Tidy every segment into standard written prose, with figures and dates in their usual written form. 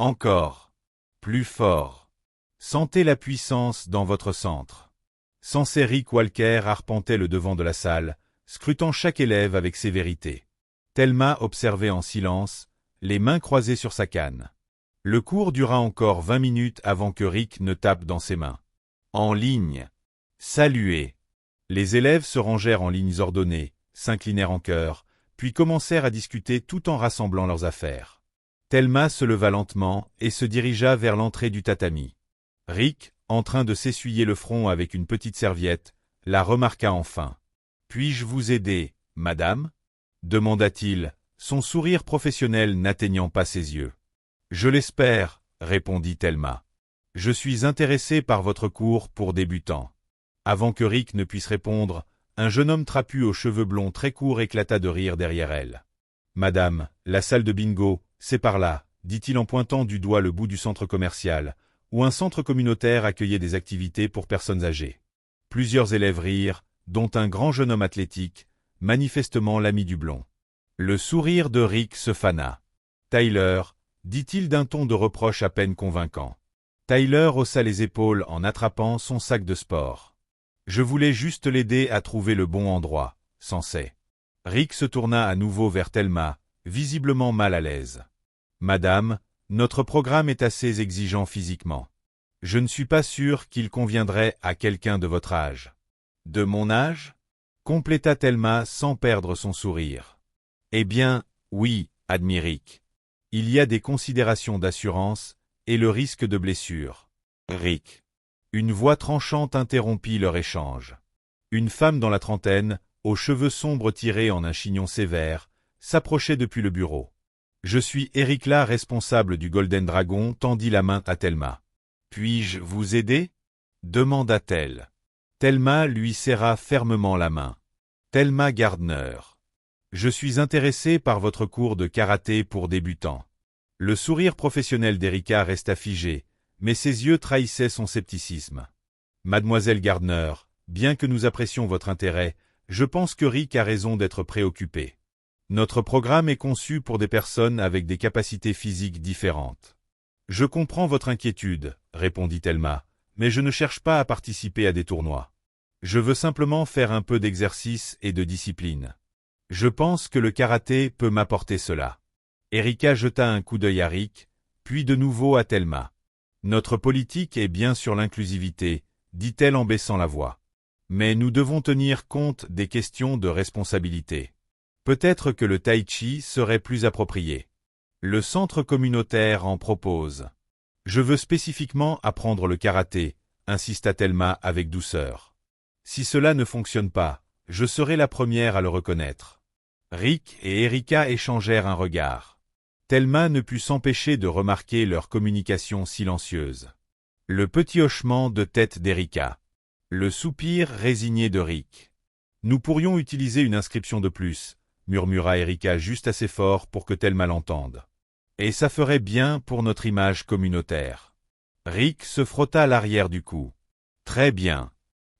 Encore. Plus fort. Sentez la puissance dans votre centre. Sensei Rick Walker arpentait le devant de la salle, scrutant chaque élève avec sévérité. Thelma observait en silence, les mains croisées sur sa canne. Le cours dura encore 20 minutes avant que Rick ne tape dans ses mains. En ligne. Saluez. Les élèves se rangèrent en lignes ordonnées, s'inclinèrent en chœur, puis commencèrent à discuter tout en rassemblant leurs affaires. Thelma se leva lentement et se dirigea vers l'entrée du tatami. Rick, en train de s'essuyer le front avec une petite serviette, la remarqua enfin. « Puis-je vous aider, madame ?» demanda-t-il, son sourire professionnel n'atteignant pas ses yeux. « Je l'espère, » répondit Thelma. « Je suis intéressé par votre cours pour débutants. » Avant que Rick ne puisse répondre, un jeune homme trapu aux cheveux blonds très courts éclata de rire derrière elle. « Madame, la salle de bingo, c'est par là, » dit-il en pointant du doigt le bout du centre commercial, où un centre communautaire accueillait des activités pour personnes âgées. Plusieurs élèves rirent, dont un grand jeune homme athlétique, manifestement l'ami du blond. Le sourire de Rick se fana. « Tyler, » dit-il d'un ton de reproche à peine convaincant. Tyler haussa les épaules en attrapant son sac de sport. « Je voulais juste l'aider à trouver le bon endroit, Sensei. » Rick se tourna à nouveau vers Thelma, visiblement mal à l'aise. « Madame, notre programme est assez exigeant physiquement. Je ne suis pas sûr qu'il conviendrait à quelqu'un de votre âge. »« De mon âge ?» compléta Thelma sans perdre son sourire. « Eh bien, oui, » admit Rick. « Il y a des considérations d'assurance et le risque de blessure. » Rick. Une voix tranchante interrompit leur échange. Une femme dans la trentaine, aux cheveux sombres tirés en un chignon sévère, s'approchait depuis le bureau. « Je suis Ericla, responsable du Golden Dragon », tendit la main à Thelma. « Puis-je vous aider ?» demanda-t-elle. Thelma lui serra fermement la main. « Thelma Gardner. Je suis intéressé par votre cours de karaté pour débutants. » Le sourire professionnel d'Erika resta figé, mais ses yeux trahissaient son scepticisme. « Mademoiselle Gardner, bien que nous apprécions votre intérêt, je pense que Rick a raison d'être préoccupé. Notre programme est conçu pour des personnes avec des capacités physiques différentes. »« Je comprends votre inquiétude, » répondit Thelma, « mais je ne cherche pas à participer à des tournois. Je veux simplement faire un peu d'exercice et de discipline. Je pense que le karaté peut m'apporter cela. » Erika jeta un coup d'œil à Rick, puis de nouveau à Thelma. « Notre politique est bien sur l'inclusivité, » dit-elle en baissant la voix. « Mais nous devons tenir compte des questions de responsabilité. Peut-être que le tai chi serait plus approprié. Le centre communautaire en propose. Je veux spécifiquement apprendre le karaté, » insista Thelma avec douceur. « Si cela ne fonctionne pas, je serai la première à le reconnaître. » Rick et Erika échangèrent un regard. Thelma ne put s'empêcher de remarquer leur communication silencieuse. Le petit hochement de tête d'Erika. Le soupir résigné de Rick. « Nous pourrions utiliser une inscription de plus, » murmura Erika juste assez fort pour que Thelma l'entende. « Et ça ferait bien pour notre image communautaire. » Rick se frotta l'arrière du cou. « Très bien.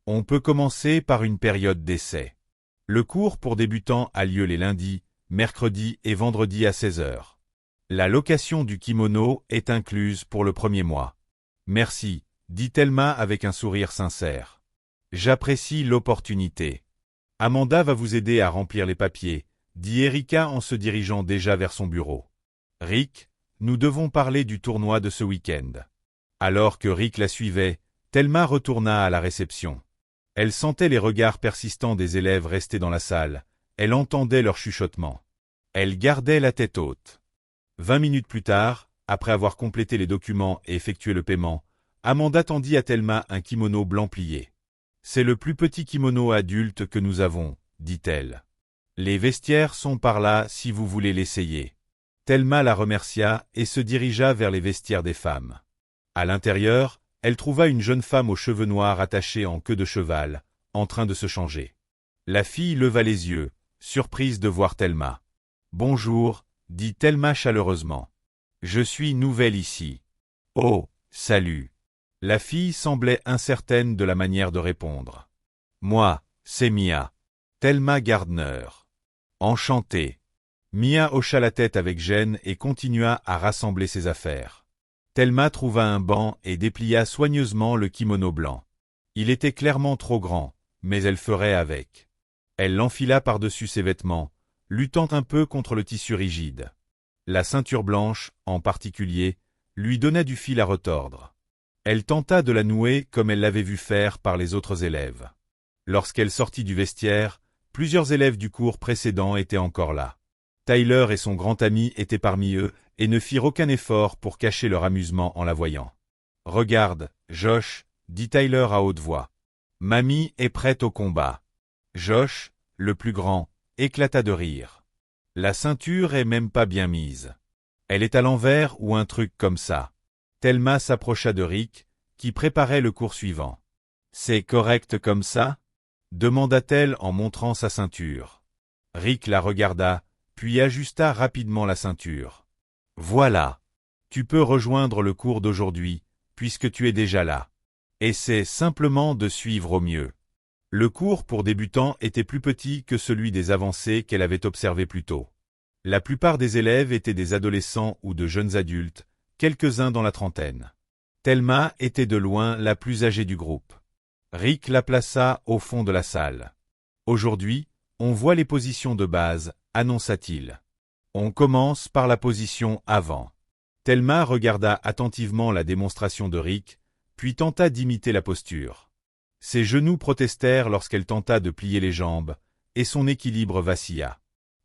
On peut commencer par une période d'essai. Le cours pour débutants a lieu les lundis, mercredis et vendredis à 16 h. La location du kimono est incluse pour le premier mois. »« Merci, » dit Thelma avec un sourire sincère. « J'apprécie l'opportunité. Amanda va vous aider à remplir les papiers, » dit Erika en se dirigeant déjà vers son bureau. « Rick, nous devons parler du tournoi de ce week-end. » Alors que Rick la suivait, Thelma retourna à la réception. Elle sentait les regards persistants des élèves restés dans la salle, elle entendait leurs chuchotements. Elle gardait la tête haute. 20 minutes plus tard, après avoir complété les documents et effectué le paiement, Amanda tendit à Thelma un kimono blanc plié. « C'est le plus petit kimono adulte que nous avons, » dit-elle. « Les vestiaires sont par là si vous voulez l'essayer. » Thelma la remercia et se dirigea vers les vestiaires des femmes. À l'intérieur, elle trouva une jeune femme aux cheveux noirs attachés en queue de cheval, en train de se changer. La fille leva les yeux, surprise de voir Thelma. « Bonjour, » dit Thelma chaleureusement. « Je suis nouvelle ici. »« Oh, salut !» La fille semblait incertaine de la manière de répondre. « Moi, c'est Mia. Thelma Gardner. Enchantée. » Mia hocha la tête avec gêne et continua à rassembler ses affaires. Thelma trouva un banc et déplia soigneusement le kimono blanc. Il était clairement trop grand, mais elle ferait avec. Elle l'enfila par-dessus ses vêtements, luttant un peu contre le tissu rigide. La ceinture blanche, en particulier, lui donna du fil à retordre. Elle tenta de la nouer comme elle l'avait vu faire par les autres élèves. Lorsqu'elle sortit du vestiaire, plusieurs élèves du cours précédent étaient encore là. Tyler et son grand ami étaient parmi eux et ne firent aucun effort pour cacher leur amusement en la voyant. « Regarde, Josh, » dit Tyler à haute voix. « Mamie est prête au combat. » Josh, le plus grand, éclata de rire. « La ceinture est même pas bien mise. Elle est à l'envers ou un truc comme ça. » Thelma s'approcha de Rick, qui préparait le cours suivant. « C'est correct comme ça ?» demanda-t-elle en montrant sa ceinture. Rick la regarda, puis ajusta rapidement la ceinture. « Voilà. Tu peux rejoindre le cours d'aujourd'hui, puisque tu es déjà là. Essaie simplement de suivre au mieux. » Le cours pour débutants était plus petit que celui des avancés qu'elle avait observé plus tôt. La plupart des élèves étaient des adolescents ou de jeunes adultes, quelques-uns dans la trentaine. Thelma était de loin la plus âgée du groupe. Rick la plaça au fond de la salle. « Aujourd'hui, on voit les positions de base, » annonça-t-il. « On commence par la position avant. » Thelma regarda attentivement la démonstration de Rick, puis tenta d'imiter la posture. Ses genoux protestèrent lorsqu'elle tenta de plier les jambes, et son équilibre vacilla.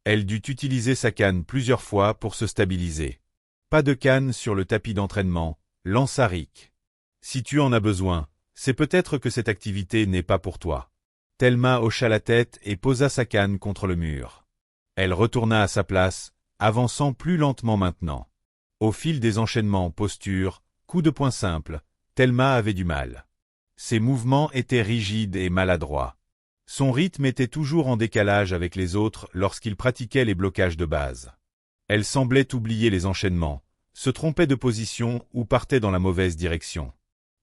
Elle dut utiliser sa canne plusieurs fois pour se stabiliser. « Pas de canne sur le tapis d'entraînement, » lança Rick. « Si tu en as besoin, c'est peut-être que cette activité n'est pas pour toi. » Thelma hocha la tête et posa sa canne contre le mur. Elle retourna à sa place, avançant plus lentement maintenant. Au fil des enchaînements posture, coups de poing simples, Thelma avait du mal. Ses mouvements étaient rigides et maladroits. Son rythme était toujours en décalage avec les autres lorsqu'il pratiquait les blocages de base. Elle semblait oublier les enchaînements, se trompait de position ou partait dans la mauvaise direction.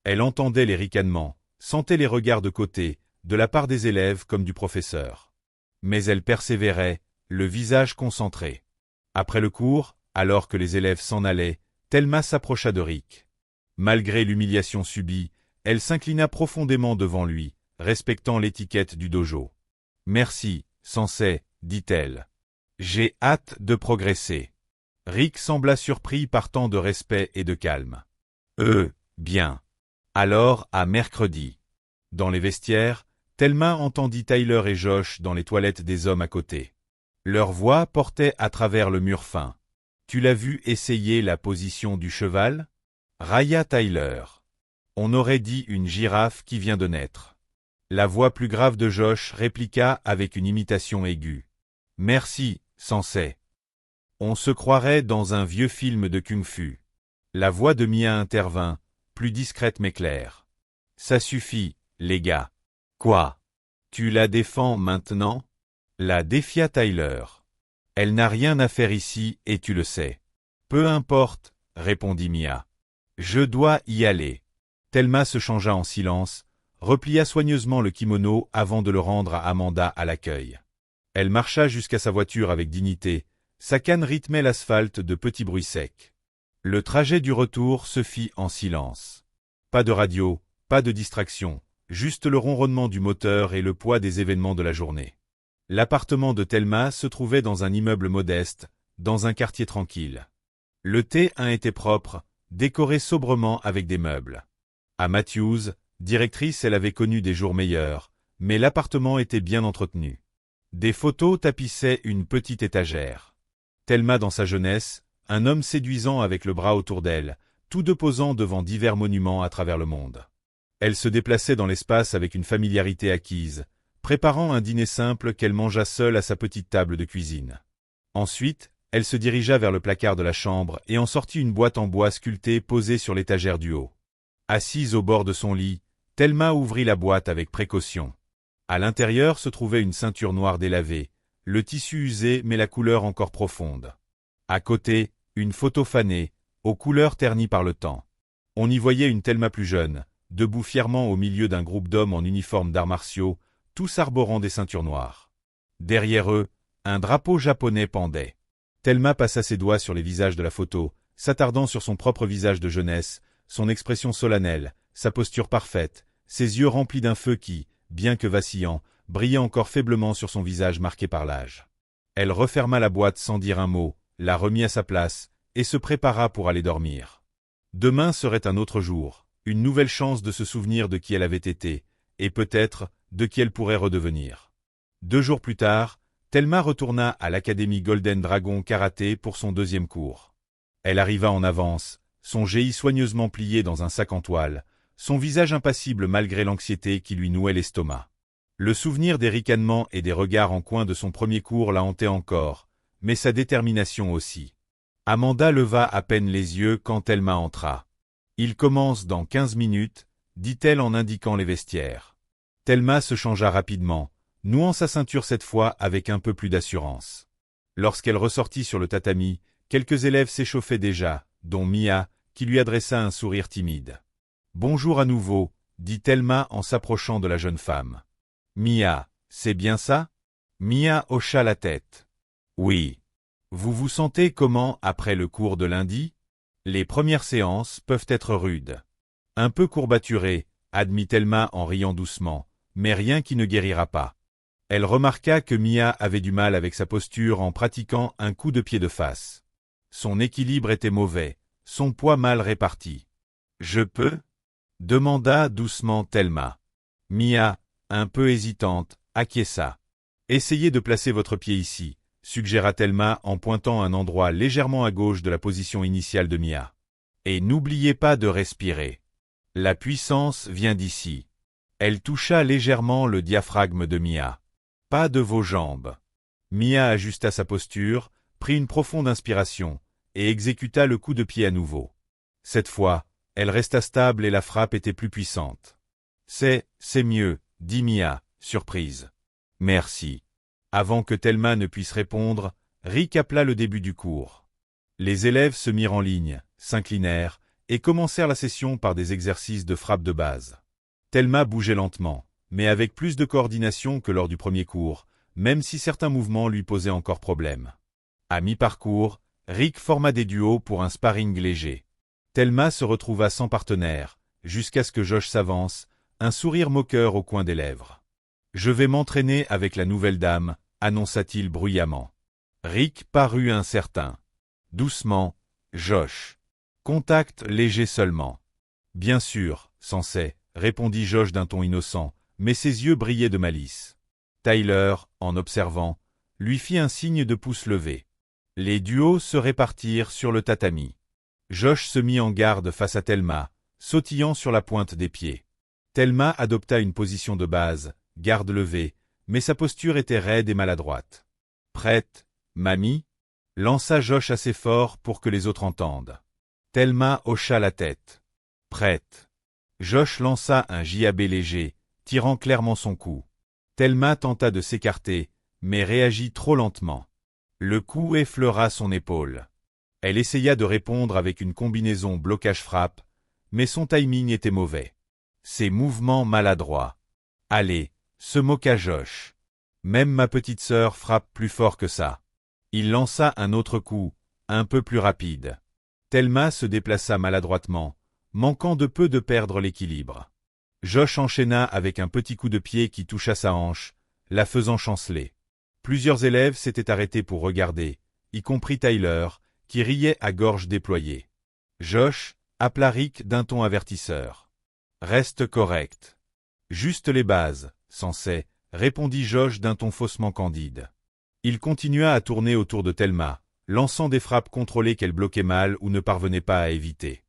Elle entendait les ricanements, sentait les regards de côté, de la part des élèves comme du professeur. Mais elle persévérait, le visage concentré. Après le cours, alors que les élèves s'en allaient, Thelma s'approcha de Rick. Malgré l'humiliation subie, elle s'inclina profondément devant lui, respectant l'étiquette du dojo. « Merci, sensei, » dit-elle. « J'ai hâte de progresser. » Rick sembla surpris par tant de respect et de calme. « Bien. Alors, à mercredi. » Dans les vestiaires, Thelma entendit Tyler et Josh dans les toilettes des hommes à côté. Leur voix portait à travers le mur fin. « Tu l'as vu essayer la position du cheval ?» railla Tyler. On aurait dit une girafe qui vient de naître. La voix plus grave de Josh répliqua avec une imitation aiguë. « Merci, sensei. » On se croirait dans un vieux film de kung-fu. La voix de Mia intervint, plus discrète mais claire. « Ça suffit, les gars. »« Quoi? Tu la défends maintenant ?» La défia Tyler. « Elle n'a rien à faire ici et tu le sais. »« Peu importe, » répondit Mia. « Je dois y aller. » Thelma se changea en silence, replia soigneusement le kimono avant de le rendre à Amanda à l'accueil. Elle marcha jusqu'à sa voiture avec dignité, sa canne rythmait l'asphalte de petits bruits secs. Le trajet du retour se fit en silence. Pas de radio, pas de distraction, juste le ronronnement du moteur et le poids des événements de la journée. L'appartement de Thelma se trouvait dans un immeuble modeste, dans un quartier tranquille. Le T1 était propre, décoré sobrement avec des meubles. À Matthews, directrice, elle avait connu des jours meilleurs, mais l'appartement était bien entretenu. Des photos tapissaient une petite étagère. Thelma dans sa jeunesse, un homme séduisant avec le bras autour d'elle, tous deux posant devant divers monuments à travers le monde. Elle se déplaçait dans l'espace avec une familiarité acquise, préparant un dîner simple qu'elle mangea seule à sa petite table de cuisine. Ensuite, elle se dirigea vers le placard de la chambre et en sortit une boîte en bois sculptée posée sur l'étagère du haut. Assise au bord de son lit, Thelma ouvrit la boîte avec précaution. À l'intérieur se trouvait une ceinture noire délavée, le tissu usé mais la couleur encore profonde. À côté, une photo fanée, aux couleurs ternies par le temps. On y voyait une Thelma plus jeune, debout fièrement au milieu d'un groupe d'hommes en uniforme d'arts martiaux, tous arborant des ceintures noires. Derrière eux, un drapeau japonais pendait. Thelma passa ses doigts sur les visages de la photo, s'attardant sur son propre visage de jeunesse, son expression solennelle, sa posture parfaite, ses yeux remplis d'un feu qui, bien que vacillant, brillait encore faiblement sur son visage marqué par l'âge. Elle referma la boîte sans dire un mot, la remit à sa place, et se prépara pour aller dormir. Demain serait un autre jour, une nouvelle chance de se souvenir de qui elle avait été, et peut-être de qui elle pourrait redevenir. 2 jours plus tard, Thelma retourna à l'Académie Golden Dragon Karaté pour son 2e cours. Elle arriva en avance, son géi soigneusement plié dans un sac en toile, son visage impassible malgré l'anxiété qui lui nouait l'estomac. Le souvenir des ricanements et des regards en coin de son premier cours la hantait encore, mais sa détermination aussi. Amanda leva à peine les yeux quand Thelma entra. « Il commence dans 15 minutes, dit-elle en indiquant les vestiaires. Thelma se changea rapidement, nouant sa ceinture cette fois avec un peu plus d'assurance. Lorsqu'elle ressortit sur le tatami, quelques élèves s'échauffaient déjà, dont Mia, qui lui adressa un sourire timide. « Bonjour à nouveau, dit Thelma en s'approchant de la jeune femme. « Mia, c'est bien ça ?» Mia hocha la tête. « Oui. Vous vous sentez comment après le cours de lundi ? Les premières séances peuvent être rudes. » Un peu courbaturée, admit Thelma en riant doucement, mais rien qui ne guérira pas. Elle remarqua que Mia avait du mal avec sa posture en pratiquant un coup de pied de face. Son équilibre était mauvais, son poids mal réparti. « Je peux ?» demanda doucement Thelma. Mia, un peu hésitante, acquiesça. « Essayez de placer votre pied ici, » suggéra Thelma en pointant un endroit légèrement à gauche de la position initiale de Mia. « Et n'oubliez pas de respirer. La puissance vient d'ici. » Elle toucha légèrement le diaphragme de Mia. « Pas de vos jambes. » Mia ajusta sa posture, prit une profonde inspiration, et exécuta le coup de pied à nouveau. Cette fois, elle resta stable et la frappe était plus puissante. « C'est mieux, » dit Mia, surprise. « Merci. » Avant que Thelma ne puisse répondre, Rick appela le début du cours. Les élèves se mirent en ligne, s'inclinèrent, et commencèrent la session par des exercices de frappe de base. Thelma bougeait lentement, mais avec plus de coordination que lors du premier cours, même si certains mouvements lui posaient encore problème. À mi-parcours, Rick forma des duos pour un sparring léger. Thelma se retrouva sans partenaire, jusqu'à ce que Josh s'avance, un sourire moqueur au coin des lèvres. « Je vais m'entraîner avec la nouvelle dame », annonça-t-il bruyamment. Rick parut incertain. Doucement, Josh. Contact léger seulement. Bien sûr, Sensei, répondit Josh d'un ton innocent, mais ses yeux brillaient de malice. Tyler, en observant, lui fit un signe de pouce levé. Les duos se répartirent sur le tatami. Josh se mit en garde face à Thelma, sautillant sur la pointe des pieds. Thelma adopta une position de base, garde levée, mais sa posture était raide et maladroite. « Prête, mamie ?» lança Josh assez fort pour que les autres entendent. Thelma hocha la tête. « Prête. » Josh lança un JAB léger, tirant clairement son coup. Thelma tenta de s'écarter, mais réagit trop lentement. Le coup effleura son épaule. Elle essaya de répondre avec une combinaison blocage-frappe, mais son timing était mauvais. Ses mouvements maladroits. « Allez !» se moqua Josh. « Même ma petite sœur frappe plus fort que ça. » Il lança un autre coup, un peu plus rapide. Thelma se déplaça maladroitement, manquant de peu de perdre l'équilibre. Josh enchaîna avec un petit coup de pied qui toucha sa hanche, la faisant chanceler. Plusieurs élèves s'étaient arrêtés pour regarder, y compris Tyler, qui riait à gorge déployée. Josh appela Rick d'un ton avertisseur. « Reste correct. »« Juste les bases, Sensei, » répondit Josh d'un ton faussement candide. Il continua à tourner autour de Thelma, lançant des frappes contrôlées qu'elle bloquait mal ou ne parvenait pas à éviter.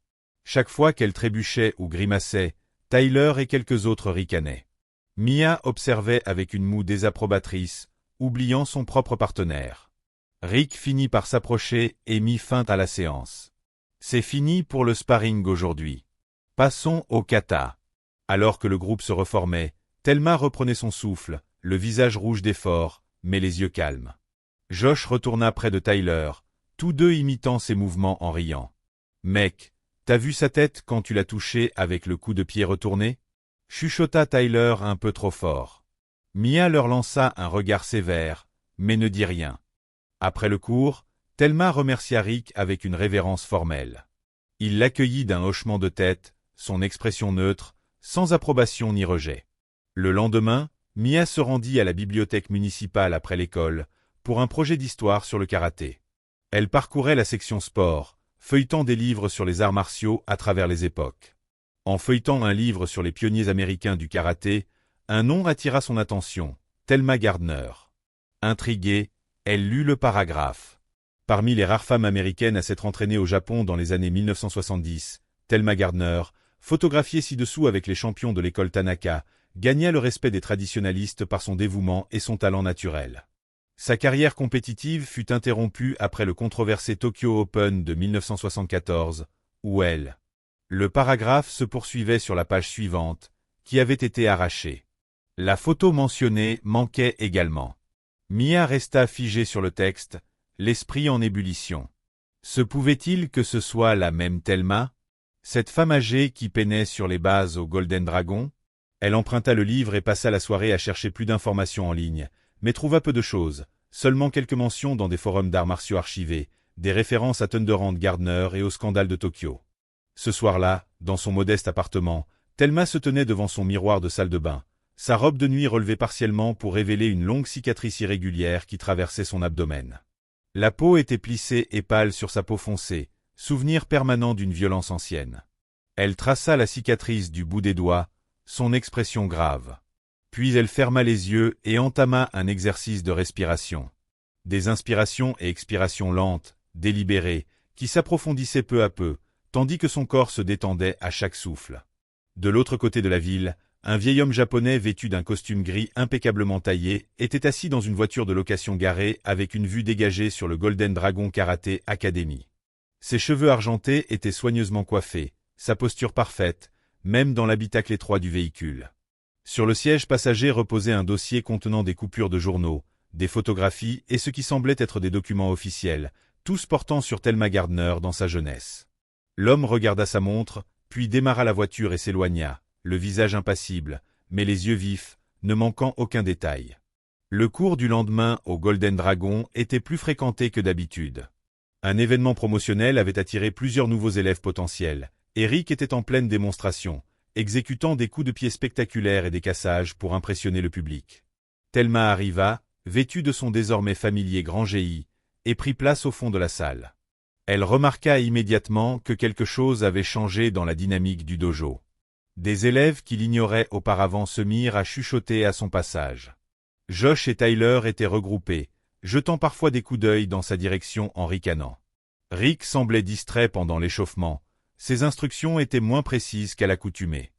Chaque fois qu'elle trébuchait ou grimaçait, Tyler et quelques autres ricanaient. Mia observait avec une moue désapprobatrice, oubliant son propre partenaire. Rick finit par s'approcher et mit fin à la séance. « C'est fini pour le sparring aujourd'hui. Passons au kata. » Alors que le groupe se reformait, Thelma reprenait son souffle, le visage rouge d'effort, mais les yeux calmes. Josh retourna près de Tyler, tous deux imitant ses mouvements en riant. « Mec, t'as vu sa tête quand tu l'as touché avec le coup de pied retourné ?» chuchota Tyler un peu trop fort. Mia leur lança un regard sévère, mais ne dit rien. Après le cours, Thelma remercia Rick avec une révérence formelle. Il l'accueillit d'un hochement de tête, son expression neutre, sans approbation ni rejet. Le lendemain, Mia se rendit à la bibliothèque municipale après l'école, pour un projet d'histoire sur le karaté. Elle parcourait la section sport, feuilletant des livres sur les arts martiaux à travers les époques. En feuilletant un livre sur les pionniers américains du karaté, un nom attira son attention, Thelma Gardner. Intriguée, elle lut le paragraphe. Parmi les rares femmes américaines à s'être entraînées au Japon dans les années 1970, Thelma Gardner, photographiée ci-dessous avec les champions de l'école Tanaka, gagna le respect des traditionalistes par son dévouement et son talent naturel. Sa carrière compétitive fut interrompue après le controversé Tokyo Open de 1974, où le paragraphe se poursuivait sur la page suivante, qui avait été arrachée. La photo mentionnée manquait également. Mia resta figée sur le texte, l'esprit en ébullition. Se pouvait-il que ce soit la même Thelma? Cette femme âgée qui peinait sur les bases au Golden Dragon? Elle emprunta le livre et passa la soirée à chercher plus d'informations en ligne, mais trouva peu de choses, seulement quelques mentions dans des forums d'arts martiaux archivés, des références à Thunderhand Gardner et au scandale de Tokyo. Ce soir-là, dans son modeste appartement, Thelma se tenait devant son miroir de salle de bain, sa robe de nuit relevée partiellement pour révéler une longue cicatrice irrégulière qui traversait son abdomen. La peau était plissée et pâle sur sa peau foncée, souvenir permanent d'une violence ancienne. Elle traça la cicatrice du bout des doigts, son expression grave. Puis elle ferma les yeux et entama un exercice de respiration. Des inspirations et expirations lentes, délibérées, qui s'approfondissaient peu à peu, tandis que son corps se détendait à chaque souffle. De l'autre côté de la ville, un vieil homme japonais vêtu d'un costume gris impeccablement taillé était assis dans une voiture de location garée avec une vue dégagée sur le Golden Dragon Karate Academy. Ses cheveux argentés étaient soigneusement coiffés, sa posture parfaite, même dans l'habitacle étroit du véhicule. Sur le siège passager reposait un dossier contenant des coupures de journaux, des photographies et ce qui semblait être des documents officiels, tous portant sur Thelma Gardner dans sa jeunesse. L'homme regarda sa montre, puis démarra la voiture et s'éloigna, le visage impassible, mais les yeux vifs, ne manquant aucun détail. Le cours du lendemain au Golden Dragon était plus fréquenté que d'habitude. Un événement promotionnel avait attiré plusieurs nouveaux élèves potentiels. Eric était en pleine démonstration, exécutant des coups de pied spectaculaires et des cassages pour impressionner le public. Thelma arriva, vêtue de son désormais familier grand GI, et prit place au fond de la salle. Elle remarqua immédiatement que quelque chose avait changé dans la dynamique du dojo. Des élèves qui l'ignoraient auparavant se mirent à chuchoter à son passage. Josh et Tyler étaient regroupés, jetant parfois des coups d'œil dans sa direction en ricanant. Rick semblait distrait pendant l'échauffement. Ses instructions étaient moins précises qu'à l'accoutumée.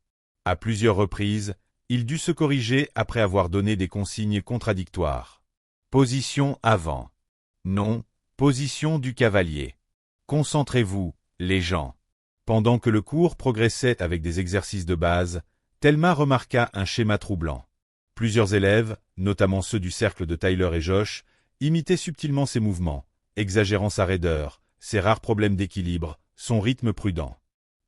À plusieurs reprises, il dut se corriger après avoir donné des consignes contradictoires. Position avant. Non, position du cavalier. Concentrez-vous, les gens. Pendant que le cours progressait avec des exercices de base, Thelma remarqua un schéma troublant. Plusieurs élèves, notamment ceux du cercle de Tyler et Josh, imitaient subtilement ses mouvements, exagérant sa raideur, ses rares problèmes d'équilibre, son rythme prudent.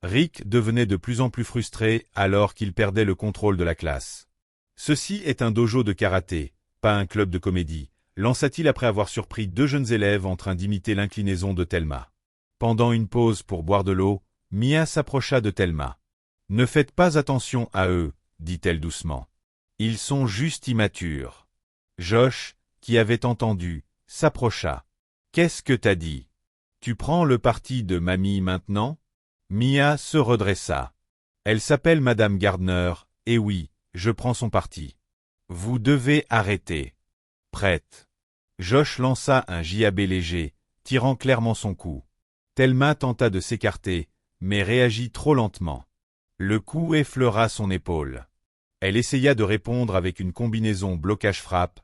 Rick devenait de plus en plus frustré alors qu'il perdait le contrôle de la classe. « Ceci est un dojo de karaté, pas un club de comédie », lança-t-il après avoir surpris deux jeunes élèves en train d'imiter l'inclinaison de Thelma. Pendant une pause pour boire de l'eau, Mia s'approcha de Thelma. « Ne faites pas attention à eux, dit-elle doucement. Ils sont juste immatures. » Josh, qui avait entendu, s'approcha. « Qu'est-ce que t'as dit? Tu prends le parti de mamie maintenant ?» Mia se redressa. « Elle s'appelle Madame Gardner, et oui, je prends son parti. Vous devez arrêter. » Prête. Josh lança un JAB léger, tirant clairement son coup. Thelma tenta de s'écarter, mais réagit trop lentement. Le coup effleura son épaule. Elle essaya de répondre avec une combinaison blocage-frappe,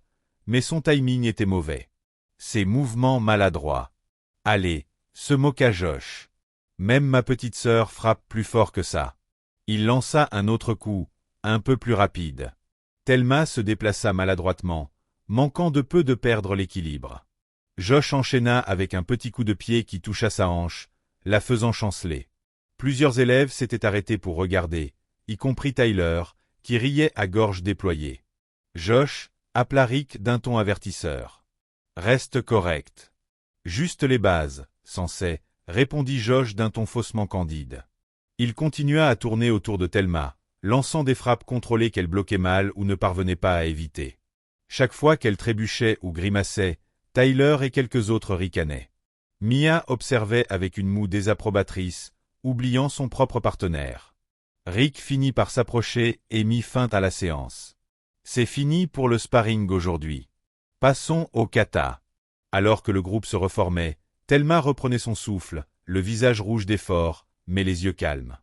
mais son timing était mauvais. Ses mouvements maladroits. « Allez, se moqua Josh. Même ma petite sœur frappe plus fort que ça. » Il lança un autre coup, un peu plus rapide. Thelma se déplaça maladroitement, manquant de peu de perdre l'équilibre. Josh enchaîna avec un petit coup de pied qui toucha sa hanche, la faisant chanceler. Plusieurs élèves s'étaient arrêtés pour regarder, y compris Tyler, qui riait à gorge déployée. Josh appela Rick d'un ton avertisseur. « Reste correct. » Juste les bases, sensei, répondit Josh d'un ton faussement candide. Il continua à tourner autour de Thelma, lançant des frappes contrôlées qu'elle bloquait mal ou ne parvenait pas à éviter. Chaque fois qu'elle trébuchait ou grimaçait, Tyler et quelques autres ricanaient. Mia observait avec une moue désapprobatrice, oubliant son propre partenaire. Rick finit par s'approcher et mit fin à la séance. C'est fini pour le sparring aujourd'hui. Passons au kata. Alors que le groupe se reformait, Thelma reprenait son souffle, le visage rouge d'effort, mais les yeux calmes.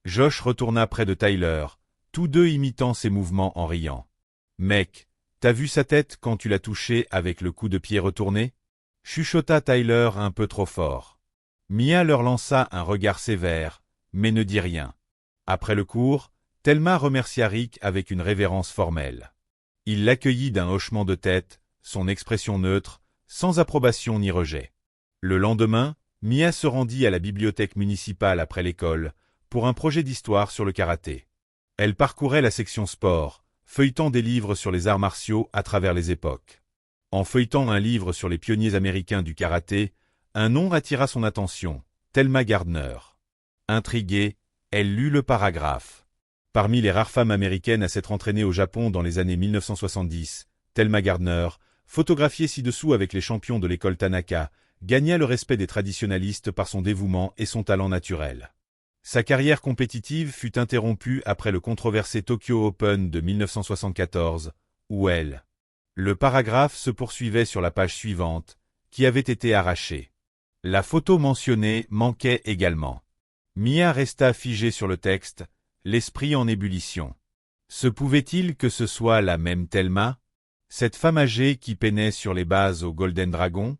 Josh retourna près de Tyler, tous deux imitant ses mouvements en riant. « Mec, t'as vu sa tête quand tu l'as touché avec le coup de pied retourné ?» chuchota Tyler un peu trop fort. Mia leur lança un regard sévère, mais ne dit rien. Après le cours, Thelma remercia Rick avec une révérence formelle. Il l'accueillit d'un hochement de tête, son expression neutre, sans approbation ni rejet. Le lendemain, Mia se rendit à la bibliothèque municipale après l'école, pour un projet d'histoire sur le karaté. Elle parcourait la section sport, feuilletant des livres sur les arts martiaux à travers les époques. En feuilletant un livre sur les pionniers américains du karaté, un nom attira son attention, Thelma Gardner. Intriguée, elle lut le paragraphe. Parmi les rares femmes américaines à s'être entraînées au Japon dans les années 1970, Thelma Gardner, photographiée ci-dessous avec les champions de l'école Tanaka, gagna le respect des traditionalistes par son dévouement et son talent naturel. Sa carrière compétitive fut interrompue après le controversé Tokyo Open de 1974, où elle. Le paragraphe se poursuivait sur la page suivante, qui avait été arrachée. La photo mentionnée manquait également. Mia resta figée sur le texte, l'esprit en ébullition. Se pouvait-il que ce soit la même Thelma? Cette femme âgée qui peinait sur les bases au Golden Dragon?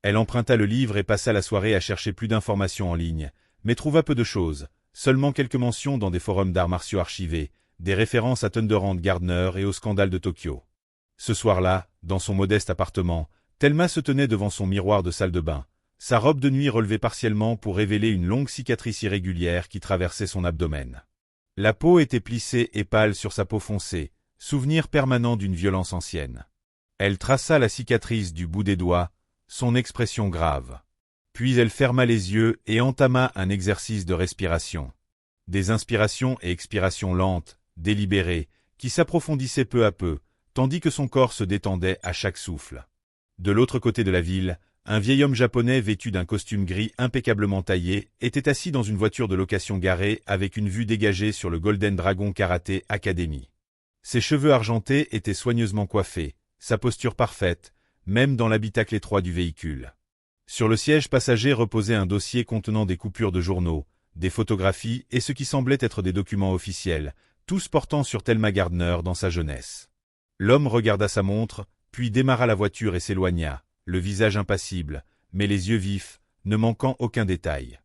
Elle emprunta le livre et passa la soirée à chercher plus d'informations en ligne, mais trouva peu de choses, seulement quelques mentions dans des forums d'arts martiaux archivés, des références à Thunderhand Gardner et au scandale de Tokyo. Ce soir-là, dans son modeste appartement, Thelma se tenait devant son miroir de salle de bain, sa robe de nuit relevée partiellement pour révéler une longue cicatrice irrégulière qui traversait son abdomen. La peau était plissée et pâle sur sa peau foncée, souvenir permanent d'une violence ancienne. Elle traça la cicatrice du bout des doigts, son expression grave. Puis elle ferma les yeux et entama un exercice de respiration. Des inspirations et expirations lentes, délibérées, qui s'approfondissaient peu à peu, tandis que son corps se détendait à chaque souffle. De l'autre côté de la ville, un vieil homme japonais vêtu d'un costume gris impeccablement taillé était assis dans une voiture de location garée avec une vue dégagée sur le Golden Dragon Karate Academy. Ses cheveux argentés étaient soigneusement coiffés, sa posture parfaite, même dans l'habitacle étroit du véhicule. Sur le siège passager reposait un dossier contenant des coupures de journaux, des photographies et ce qui semblait être des documents officiels, tous portant sur Thelma Gardner dans sa jeunesse. L'homme regarda sa montre, puis démarra la voiture et s'éloigna, le visage impassible, mais les yeux vifs, ne manquant aucun détail.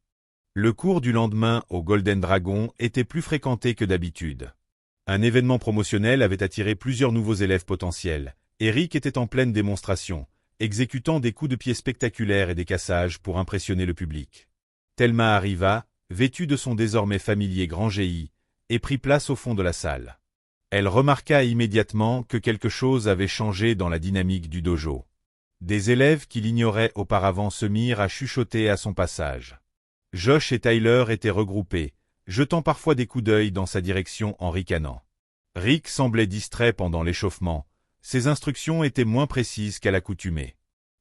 Le cours du lendemain au Golden Dragon était plus fréquenté que d'habitude. Un événement promotionnel avait attiré plusieurs nouveaux élèves potentiels. Eric était en pleine démonstration, exécutant des coups de pied spectaculaires et des cassages pour impressionner le public. Thelma arriva, vêtue de son désormais familier grand GI, et prit place au fond de la salle. Elle remarqua immédiatement que quelque chose avait changé dans la dynamique du dojo. Des élèves qui l'ignoraient auparavant se mirent à chuchoter à son passage. Josh et Tyler étaient regroupés, jetant parfois des coups d'œil dans sa direction en ricanant. Rick semblait distrait pendant l'échauffement, ses instructions étaient moins précises qu'à l'accoutumée.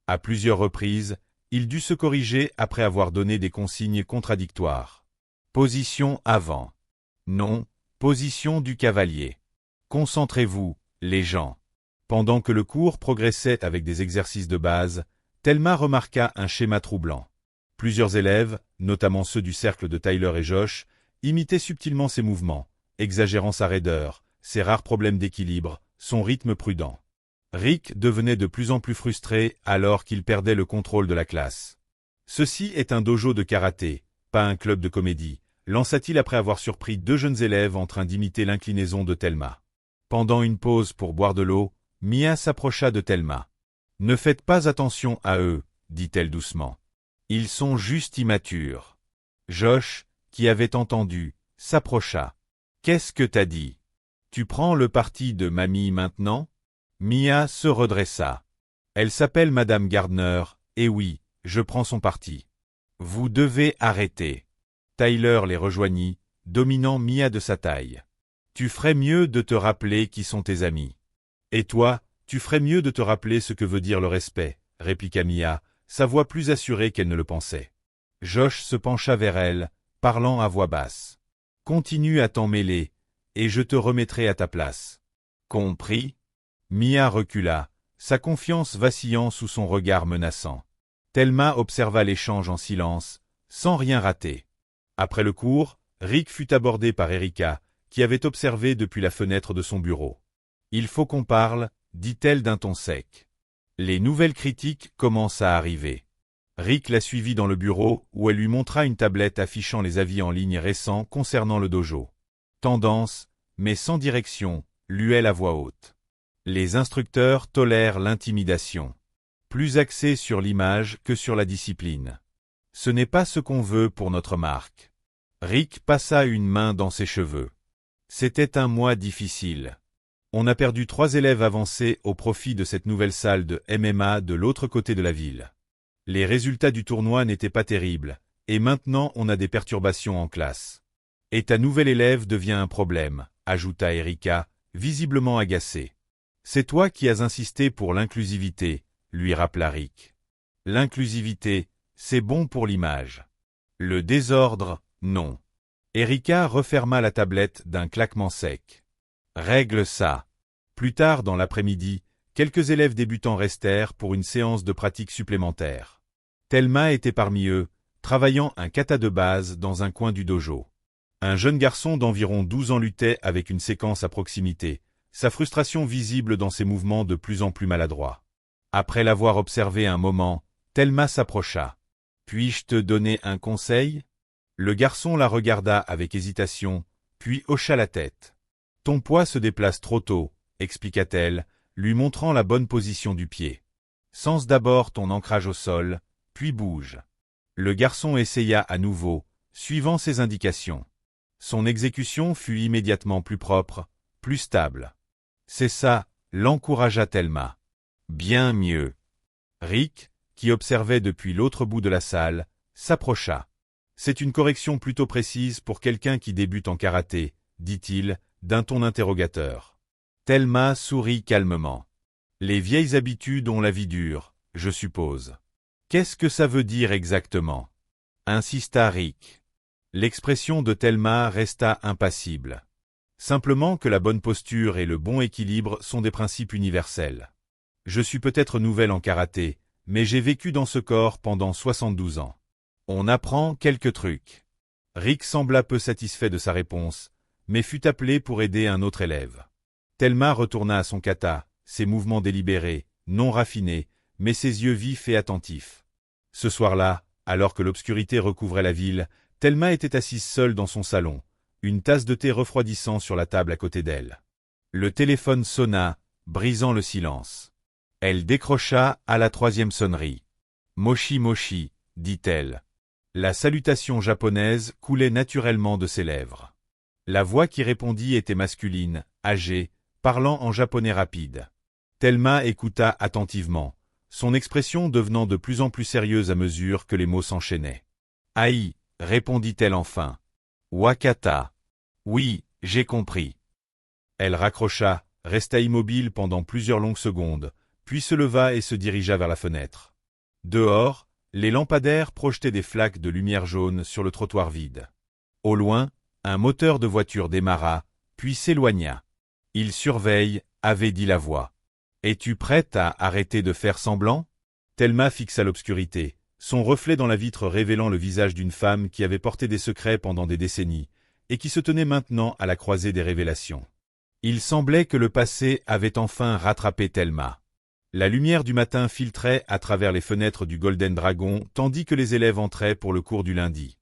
À plusieurs reprises, il dut se corriger après avoir donné des consignes contradictoires. Position avant. Non, position du cavalier. Concentrez-vous, les gens. Pendant que le cours progressait avec des exercices de base, Thelma remarqua un schéma troublant. Plusieurs élèves, notamment ceux du cercle de Tyler et Josh, imitaient subtilement ses mouvements, exagérant sa raideur, ses rares problèmes d'équilibre, son rythme prudent. Rick devenait de plus en plus frustré alors qu'il perdait le contrôle de la classe. « Ceci est un dojo de karaté, pas un club de comédie », lança-t-il après avoir surpris deux jeunes élèves en train d'imiter l'inclinaison de Thelma. Pendant une pause pour boire de l'eau, Mia s'approcha de Thelma. « Ne faites pas attention à eux, dit-elle doucement. Ils sont juste immatures. » Josh, qui avait entendu, s'approcha. « Qu'est-ce que t'as dit? Tu prends le parti de mamie maintenant ?» Mia se redressa. « Elle s'appelle Madame Gardner, et oui, je prends son parti. Vous devez arrêter. Tyler les rejoignit, dominant Mia de sa taille. Tu ferais mieux de te rappeler qui sont tes amis. Et toi, tu ferais mieux de te rappeler ce que veut dire le respect, répliqua Mia, sa voix plus assurée qu'elle ne le pensait. Josh se pencha vers elle, parlant à voix basse. Continue à t'en mêler, et je te remettrai à ta place. Compris? Mia recula, sa confiance vacillant sous son regard menaçant. Thelma observa l'échange en silence, sans rien rater. Après le cours, Rick fut abordé par Erika, qui avait observé depuis la fenêtre de son bureau. « Il faut qu'on parle », dit-elle d'un ton sec. Les nouvelles critiques commencent à arriver. Rick la suivit dans le bureau, où elle lui montra une tablette affichant les avis en ligne récents concernant le dojo. Tendance, mais sans direction, luait la voix haute. Les instructeurs tolèrent l'intimidation. Plus axés sur l'image que sur la discipline. Ce n'est pas ce qu'on veut pour notre marque. Rick passa une main dans ses cheveux. C'était un mois difficile. On a perdu 3 élèves avancés au profit de cette nouvelle salle de MMA de l'autre côté de la ville. Les résultats du tournoi n'étaient pas terribles, et maintenant on a des perturbations en classe. Et ta nouvelle élève devient un problème, ajouta Erika, visiblement agacée. C'est toi qui as insisté pour l'inclusivité, lui rappela Rick. L'inclusivité, c'est bon pour l'image. Le désordre, non. Erika referma la tablette d'un claquement sec. Règle ça. Plus tard dans l'après-midi, quelques élèves débutants restèrent pour une séance de pratique supplémentaire. Thelma était parmi eux, travaillant un kata de base dans un coin du dojo. Un jeune garçon d'environ 12 ans luttait avec une séquence à proximité, sa frustration visible dans ses mouvements de plus en plus maladroits. Après l'avoir observé un moment, Thelma s'approcha. « Puis-je te donner un conseil ?» Le garçon la regarda avec hésitation, puis hocha la tête. « Ton poids se déplace trop tôt, » expliqua-t-elle, lui montrant la bonne position du pied. « Sens d'abord ton ancrage au sol, puis bouge. » Le garçon essaya à nouveau, suivant ses indications. Son exécution fut immédiatement plus propre, plus stable. « C'est ça », l'encouragea Thelma. « Bien mieux. » Rick, qui observait depuis l'autre bout de la salle, s'approcha. « C'est une correction plutôt précise pour quelqu'un qui débute en karaté, » dit-il, d'un ton interrogateur. Thelma sourit calmement. « Les vieilles habitudes ont la vie dure, je suppose. »« Qu'est-ce que ça veut dire exactement ?» insista Rick. L'expression de Thelma resta impassible. Simplement que la bonne posture et le bon équilibre sont des principes universels. Je suis peut-être nouvelle en karaté, mais j'ai vécu dans ce corps pendant 72 ans. On apprend quelques trucs. Rick sembla peu satisfait de sa réponse, mais fut appelé pour aider un autre élève. Thelma retourna à son kata, ses mouvements délibérés, non raffinés, mais ses yeux vifs et attentifs. Ce soir-là, alors que l'obscurité recouvrait la ville, Thelma était assise seule dans son salon, une tasse de thé refroidissant sur la table à côté d'elle. Le téléphone sonna, brisant le silence. Elle décrocha à la 3e sonnerie. « Moshi moshi », dit-elle. La salutation japonaise coulait naturellement de ses lèvres. La voix qui répondit était masculine, âgée, parlant en japonais rapide. Thelma écouta attentivement, son expression devenant de plus en plus sérieuse à mesure que les mots s'enchaînaient. « Aïe », répondit-elle enfin. « Wakata. Oui, j'ai compris. » Elle raccrocha, resta immobile pendant plusieurs longues secondes, puis se leva et se dirigea vers la fenêtre. Dehors, les lampadaires projetaient des flaques de lumière jaune sur le trottoir vide. Au loin, un moteur de voiture démarra, puis s'éloigna. « Il surveille », avait dit la voix. « Es-tu prête à arrêter de faire semblant ?» Thelma fixa l'obscurité, son reflet dans la vitre révélant le visage d'une femme qui avait porté des secrets pendant des décennies, et qui se tenait maintenant à la croisée des révélations. Il semblait que le passé avait enfin rattrapé Thelma. La lumière du matin filtrait à travers les fenêtres du Golden Dragon tandis que les élèves entraient pour le cours du lundi.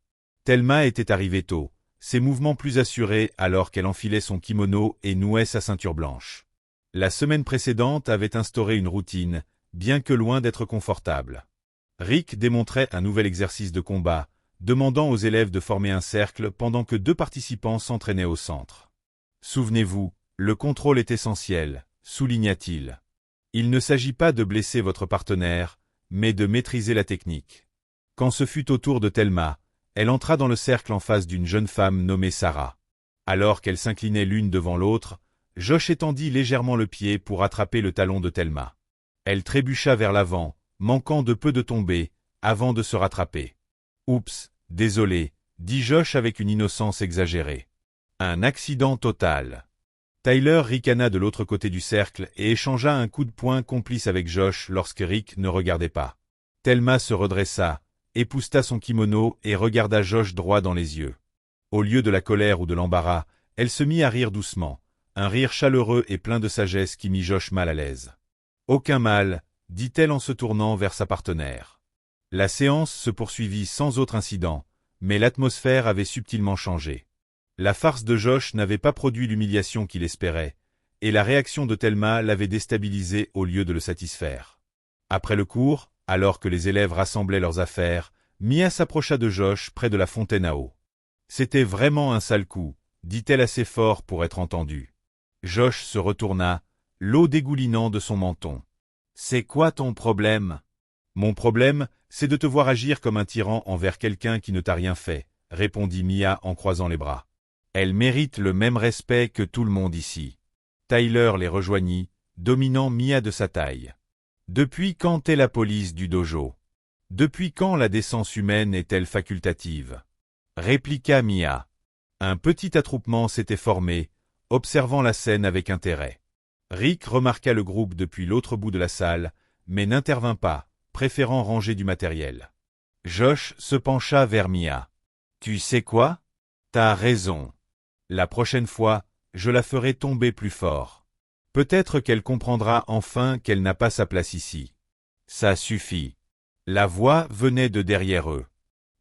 Thelma était arrivée tôt, ses mouvements plus assurés alors qu'elle enfilait son kimono et nouait sa ceinture blanche. La semaine précédente avait instauré une routine, bien que loin d'être confortable. Rick démontrait un nouvel exercice de combat, demandant aux élèves de former un cercle pendant que 2 participants s'entraînaient au centre. « Souvenez-vous, le contrôle est essentiel », souligna-t-il. « Il ne s'agit pas de blesser votre partenaire, mais de maîtriser la technique. Quand ce fut au tour de Thelma, elle entra dans le cercle en face d'une jeune femme nommée Sarah. Alors qu'elles s'inclinaient l'une devant l'autre, Josh étendit légèrement le pied pour attraper le talon de Thelma. Elle trébucha vers l'avant, manquant de peu de tomber, avant de se rattraper. « Oups, désolé », dit Josh avec une innocence exagérée. Un accident total. Tyler ricana de l'autre côté du cercle et échangea un coup de poing complice avec Josh lorsque Rick ne regardait pas. Thelma se redressa, épousseta son kimono et regarda Josh droit dans les yeux. Au lieu de la colère ou de l'embarras, elle se mit à rire doucement, un rire chaleureux et plein de sagesse qui mit Josh mal à l'aise. « Aucun mal », dit-elle en se tournant vers sa partenaire. La séance se poursuivit sans autre incident, mais l'atmosphère avait subtilement changé. La farce de Josh n'avait pas produit l'humiliation qu'il espérait, et la réaction de Thelma l'avait déstabilisé au lieu de le satisfaire. Après le cours, alors que les élèves rassemblaient leurs affaires, Mia s'approcha de Josh près de la fontaine à eau. « C'était vraiment un sale coup », dit-elle assez fort pour être entendue. Josh se retourna, l'eau dégoulinant de son menton. « C'est quoi ton problème ?»« Mon problème, c'est de te voir agir comme un tyran envers quelqu'un qui ne t'a rien fait, » répondit Mia en croisant les bras. « Elle mérite le même respect que tout le monde ici. » Tyler les rejoignit, dominant Mia de sa taille. « Depuis quand est la police du dojo? Depuis quand la décence humaine est-elle facultative ?» répliqua Mia. Un petit attroupement s'était formé, observant la scène avec intérêt. Rick remarqua le groupe depuis l'autre bout de la salle, mais n'intervint pas, préférant ranger du matériel. Josh se pencha vers Mia. « Tu sais quoi? T'as raison. La prochaine fois, je la ferai tomber plus fort. Peut-être qu'elle comprendra enfin qu'elle n'a pas sa place ici. » Ça suffit. La voix venait de derrière eux.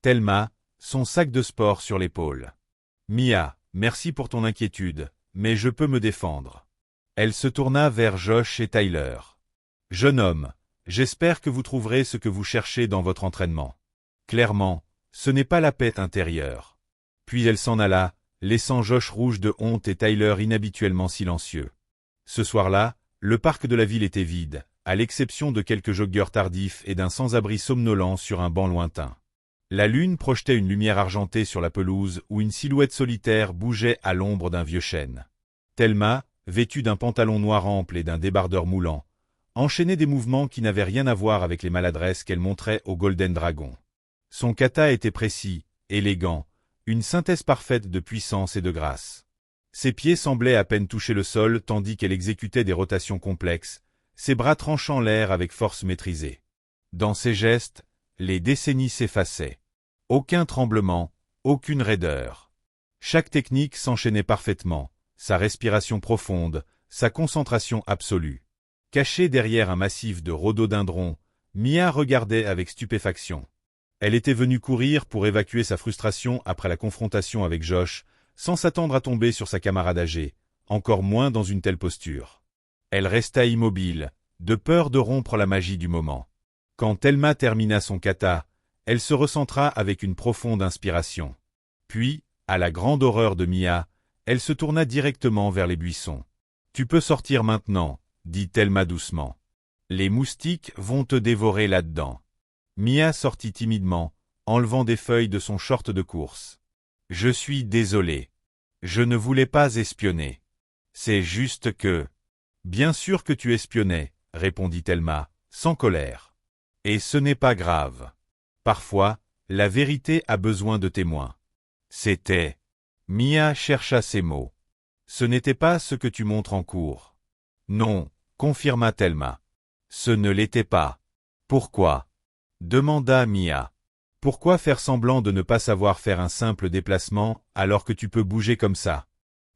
Thelma, son sac de sport sur l'épaule. « Mia, merci pour ton inquiétude, mais je peux me défendre. » Elle se tourna vers Josh et Tyler. « Jeune homme, j'espère que vous trouverez ce que vous cherchez dans votre entraînement. Clairement, ce n'est pas la paix intérieure. » Puis elle s'en alla, laissant Josh rouge de honte et Tyler inhabituellement silencieux. Ce soir-là, le parc de la ville était vide, à l'exception de quelques joggeurs tardifs et d'un sans-abri somnolent sur un banc lointain. La lune projetait une lumière argentée sur la pelouse où une silhouette solitaire bougeait à l'ombre d'un vieux chêne. Thelma, vêtue d'un pantalon noir ample et d'un débardeur moulant, enchaînait des mouvements qui n'avaient rien à voir avec les maladresses qu'elle montrait au Golden Dragon. Son kata était précis, élégant, une synthèse parfaite de puissance et de grâce. Ses pieds semblaient à peine toucher le sol tandis qu'elle exécutait des rotations complexes, ses bras tranchant l'air avec force maîtrisée. Dans ses gestes, les décennies s'effaçaient. Aucun tremblement, aucune raideur. Chaque technique s'enchaînait parfaitement, sa respiration profonde, sa concentration absolue. Cachée derrière un massif de rhododendrons, Mia regardait avec stupéfaction. Elle était venue courir pour évacuer sa frustration après la confrontation avec Josh, sans s'attendre à tomber sur sa camarade âgée, encore moins dans une telle posture. Elle resta immobile, de peur de rompre la magie du moment. Quand Thelma termina son kata, elle se recentra avec une profonde inspiration. Puis, à la grande horreur de Mia, elle se tourna directement vers les buissons. « Tu peux sortir maintenant, » dit Thelma doucement. « Les moustiques vont te dévorer là-dedans. » Mia sortit timidement, enlevant des feuilles de son short de course. « Je suis désolé. Je ne voulais pas espionner. C'est juste que... » « Bien sûr que tu espionnais, » répondit Thelma, sans colère. « Et ce n'est pas grave. Parfois, la vérité a besoin de témoins. » C'était... Mia chercha ses mots. « Ce n'était pas ce que tu montres en cours. »« Non, » confirma Thelma. « Ce ne l'était pas. »« Pourquoi ?» demanda Mia. « Pourquoi faire semblant de ne pas savoir faire un simple déplacement alors que tu peux bouger comme ça ?»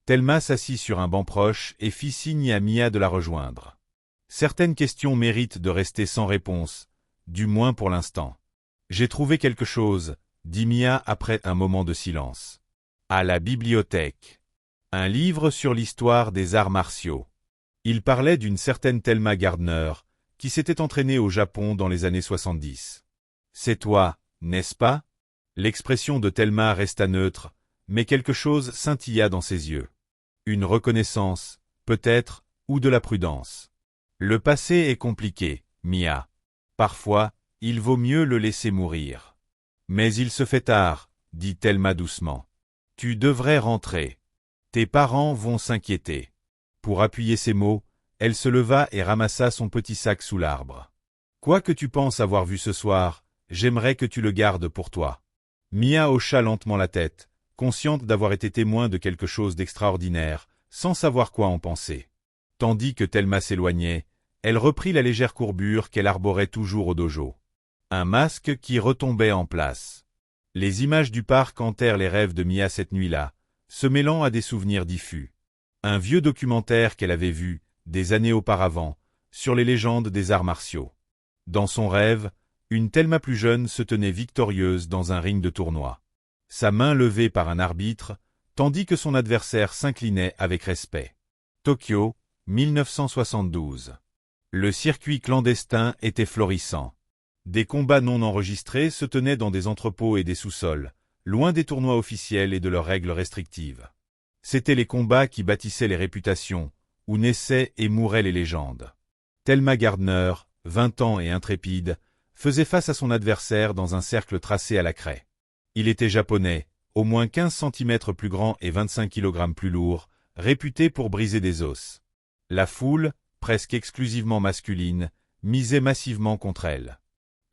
Thelma s'assit sur un banc proche et fit signe à Mia de la rejoindre. « Certaines questions méritent de rester sans réponse, du moins pour l'instant. »« J'ai trouvé quelque chose, » dit Mia après un moment de silence. « À la bibliothèque. Un livre sur l'histoire des arts martiaux. » Il parlait d'une certaine Thelma Gardner, qui s'était entraînée au Japon dans les années 70. « C'est toi, n'est-ce pas ?» L'expression de Thelma resta neutre, mais quelque chose scintilla dans ses yeux. Une reconnaissance, peut-être, ou de la prudence. « Le passé est compliqué, Mia. Parfois, il vaut mieux le laisser mourir. Mais il se fait tard, dit Thelma doucement. Tu devrais rentrer. Tes parents vont s'inquiéter. Pour appuyer ces mots, elle se leva et ramassa son petit sac sous l'arbre. Quoi que tu penses avoir vu ce soir, j'aimerais que tu le gardes pour toi. Mia hocha lentement la tête, consciente d'avoir été témoin de quelque chose d'extraordinaire, sans savoir quoi en penser. Tandis que Thelma s'éloignait, elle reprit la légère courbure qu'elle arborait toujours au dojo. Un masque qui retombait en place. Les images du parc hantèrent les rêves de Mia cette nuit-là, se mêlant à des souvenirs diffus. Un vieux documentaire qu'elle avait vu, des années auparavant, sur les légendes des arts martiaux. Dans son rêve, une Thelma plus jeune se tenait victorieuse dans un ring de tournoi. Sa main levée par un arbitre, tandis que son adversaire s'inclinait avec respect. Tokyo, 1972. Le circuit clandestin était florissant. Des combats non enregistrés se tenaient dans des entrepôts et des sous-sols, loin des tournois officiels et de leurs règles restrictives. C'étaient les combats qui bâtissaient les réputations, où naissaient et mouraient les légendes. Thelma Gardner, 20 ans et intrépide, faisait face à son adversaire dans un cercle tracé à la craie. Il était japonais, au moins 15 cm plus grand et 25 kg plus lourd, réputé pour briser des os. La foule, presque exclusivement masculine, misait massivement contre elle.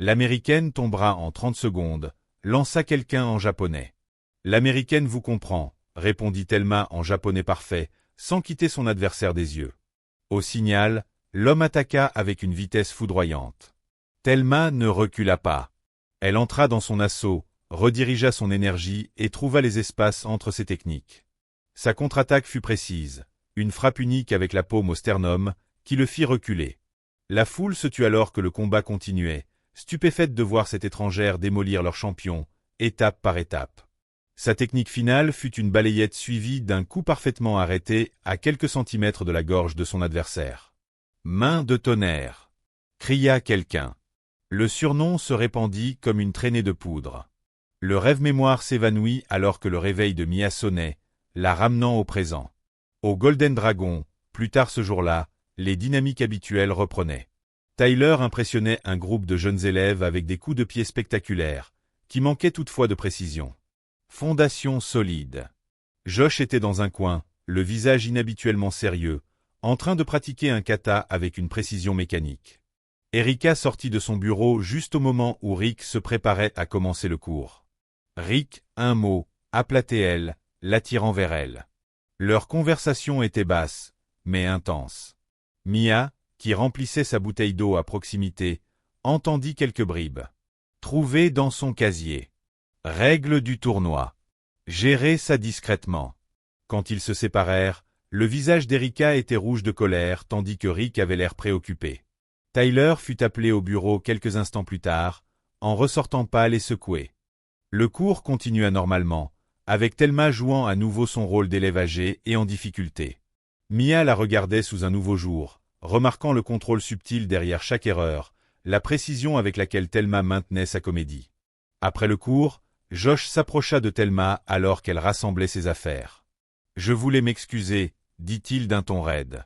L'Américaine tombera en 30 secondes, lança quelqu'un en japonais. L'Américaine vous comprend, répondit Thelma en japonais parfait, sans quitter son adversaire des yeux. Au signal, l'homme attaqua avec une vitesse foudroyante. Thelma ne recula pas. Elle entra dans son assaut, redirigea son énergie et trouva les espaces entre ses techniques. Sa contre-attaque fut précise, une frappe unique avec la paume au sternum, qui le fit reculer. La foule se tut alors que le combat continuait, stupéfaite de voir cette étrangère démolir leur champion, étape par étape. Sa technique finale fut une balayette suivie d'un coup parfaitement arrêté à quelques centimètres de la gorge de son adversaire. « Main de tonnerre !» cria quelqu'un. Le surnom se répandit comme une traînée de poudre. Le rêve-mémoire s'évanouit alors que le réveil de Mia sonnait, la ramenant au présent. Au Golden Dragon, plus tard ce jour-là, les dynamiques habituelles reprenaient. Tyler impressionnait un groupe de jeunes élèves avec des coups de pied spectaculaires, qui manquaient toutefois de précision. Fondation solide. Josh était dans un coin, le visage inhabituellement sérieux, en train de pratiquer un kata avec une précision mécanique. Erika sortit de son bureau juste au moment où Rick se préparait à commencer le cours. Rick, un mot, aplatait elle, l'attirant vers elle. Leur conversation était basse, mais intense. Mia, qui remplissait sa bouteille d'eau à proximité, entendit quelques bribes. Trouvées dans son casier. Règles du tournoi. Gérer ça discrètement. Quand ils se séparèrent, le visage d'Erika était rouge de colère tandis que Rick avait l'air préoccupé. Tyler fut appelé au bureau quelques instants plus tard, en ressortant pâle et secoué. Le cours continua normalement, avec Thelma jouant à nouveau son rôle d'élève âgé et en difficulté. Mia la regardait sous un nouveau jour, remarquant le contrôle subtil derrière chaque erreur, la précision avec laquelle Thelma maintenait sa comédie. Après le cours, Josh s'approcha de Thelma alors qu'elle rassemblait ses affaires. « Je voulais m'excuser, dit-il d'un ton raide.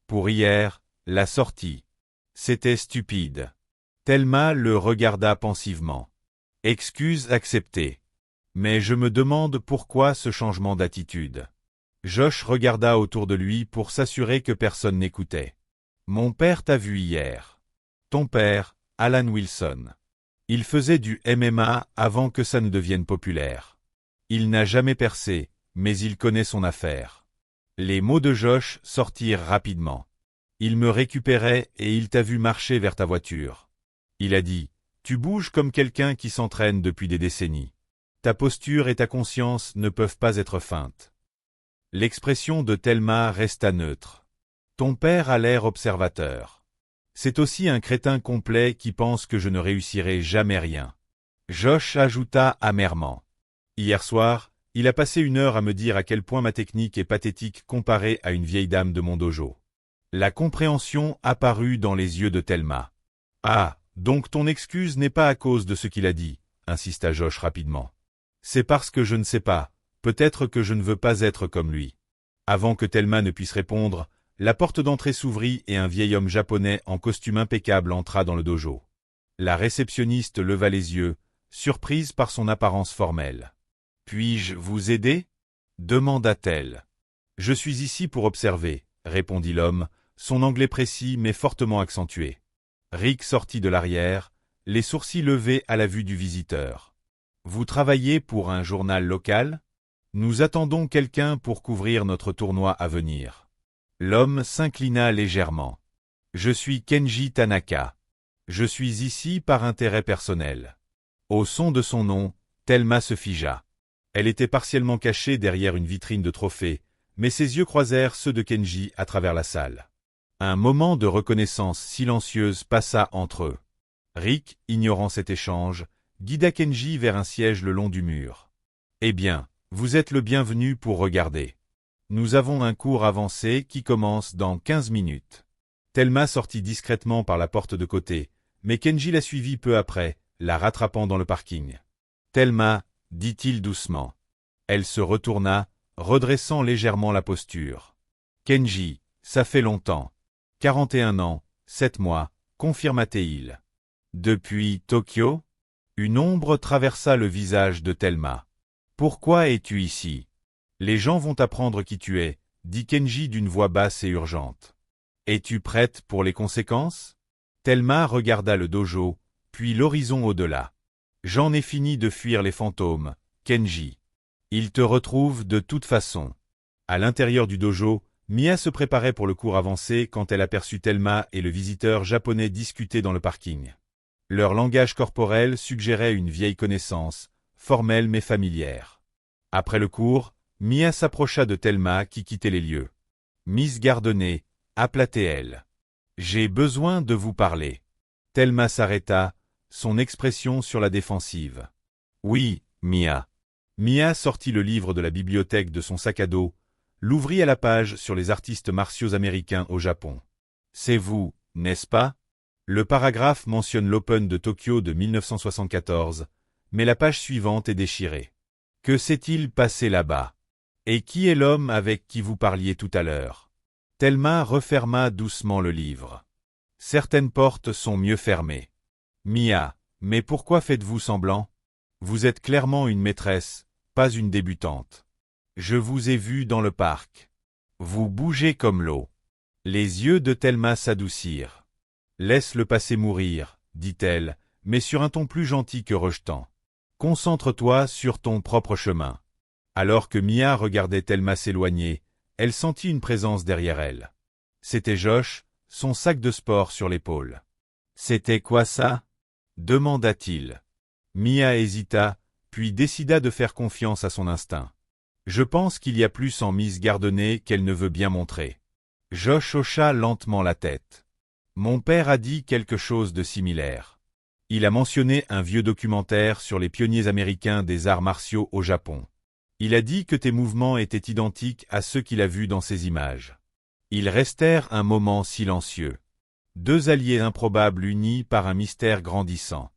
Pour hier, la sortie. C'était stupide. » Thelma le regarda pensivement. « Excuse acceptée. Mais je me demande pourquoi ce changement d'attitude. » Josh regarda autour de lui pour s'assurer que personne n'écoutait. « Mon père t'a vu hier. Ton père, Alan Wilson. Il faisait du MMA avant que ça ne devienne populaire. Il n'a jamais percé, mais il connaît son affaire. » Les mots de Josh sortirent rapidement. « Il me récupérait et il t'a vu marcher vers ta voiture. Il a dit, tu bouges comme quelqu'un qui s'entraîne depuis des décennies. Ta posture et ta conscience ne peuvent pas être feintes. » L'expression de Thelma resta neutre. « Ton père a l'air observateur. C'est aussi un crétin complet qui pense que je ne réussirai jamais rien. » Josh ajouta amèrement. « Hier soir, il a passé 1 heure à me dire à quel point ma technique est pathétique comparée à une vieille dame de mon dojo. » La compréhension apparut dans les yeux de Thelma. « Ah, donc ton excuse n'est pas à cause de ce qu'il a dit, » insista Josh rapidement. « C'est parce que je ne sais pas, peut-être que je ne veux pas être comme lui. » Avant que Thelma ne puisse répondre, la porte d'entrée s'ouvrit et un vieil homme japonais en costume impeccable entra dans le dojo. La réceptionniste leva les yeux, surprise par son apparence formelle. « Puis-je vous aider » demanda-t-elle. « Je suis ici pour observer » répondit l'homme, son anglais précis mais fortement accentué. Rick sortit de l'arrière, les sourcils levés à la vue du visiteur. « Vous travaillez pour un journal local ? Nous attendons quelqu'un pour couvrir notre tournoi à venir. » L'homme s'inclina légèrement. « Je suis Kenji Tanaka. Je suis ici par intérêt personnel. » Au son de son nom, Thelma se figea. Elle était partiellement cachée derrière une vitrine de trophées, mais ses yeux croisèrent ceux de Kenji à travers la salle. Un moment de reconnaissance silencieuse passa entre eux. Rick, ignorant cet échange, guida Kenji vers un siège le long du mur. « Eh bien, vous êtes le bienvenu pour regarder. Nous avons un cours avancé qui commence dans 15 minutes. » Thelma sortit discrètement par la porte de côté, mais Kenji la suivit peu après, la rattrapant dans le parking. « Thelma, » dit-il doucement. Elle se retourna, redressant légèrement la posture. « Kenji, ça fait longtemps. 41 ans, 7 mois, confirma-t-il. Depuis Tokyo ?» Une ombre traversa le visage de Thelma. « Pourquoi es-tu ici ? » « Les gens vont apprendre qui tu es, » dit Kenji d'une voix basse et urgente. « Es-tu prête pour les conséquences ?» Thelma regarda le dojo, puis l'horizon au-delà. « J'en ai fini de fuir les fantômes, Kenji. Ils te retrouvent de toute façon. » À l'intérieur du dojo, Mia se préparait pour le cours avancé quand elle aperçut Thelma et le visiteur japonais discuter dans le parking. Leur langage corporel suggérait une vieille connaissance, formelle mais familière. Après le cours, Mia s'approcha de Thelma qui quittait les lieux. « Miss Gardner, » appela-t-elle. « J'ai besoin de vous parler. » Thelma s'arrêta, son expression sur la défensive. « Oui, Mia. » Mia sortit le livre de la bibliothèque de son sac à dos, l'ouvrit à la page sur les artistes martiaux américains au Japon. « C'est vous, n'est-ce pas ?» Le paragraphe mentionne l'Open de Tokyo de 1974, mais la page suivante est déchirée. Que s'est-il passé là-bas ? Et qui est l'homme avec qui vous parliez tout à l'heure ? Thelma referma doucement le livre. Certaines portes sont mieux fermées. Mia, mais pourquoi faites-vous semblant ? Vous êtes clairement une maîtresse, pas une débutante. Je vous ai vu dans le parc. Vous bougez comme l'eau. Les yeux de Thelma s'adoucirent. Laisse le passé mourir, dit-elle, mais sur un ton plus gentil que rejetant. Concentre-toi sur ton propre chemin. Alors que Mia regardait Thelma s'éloigner, elle sentit une présence derrière elle. C'était Josh, son sac de sport sur l'épaule. « C'était quoi ça ?» demanda-t-il. Mia hésita, puis décida de faire confiance à son instinct. « Je pense qu'il y a plus en Miss Gardner qu'elle ne veut bien montrer. » Josh hocha lentement la tête. « Mon père a dit quelque chose de similaire. Il a mentionné un vieux documentaire sur les pionniers américains des arts martiaux au Japon. Il a dit que tes mouvements étaient identiques à ceux qu'il a vus dans ces images. » Ils restèrent un moment silencieux. Deux alliés improbables unis par un mystère grandissant.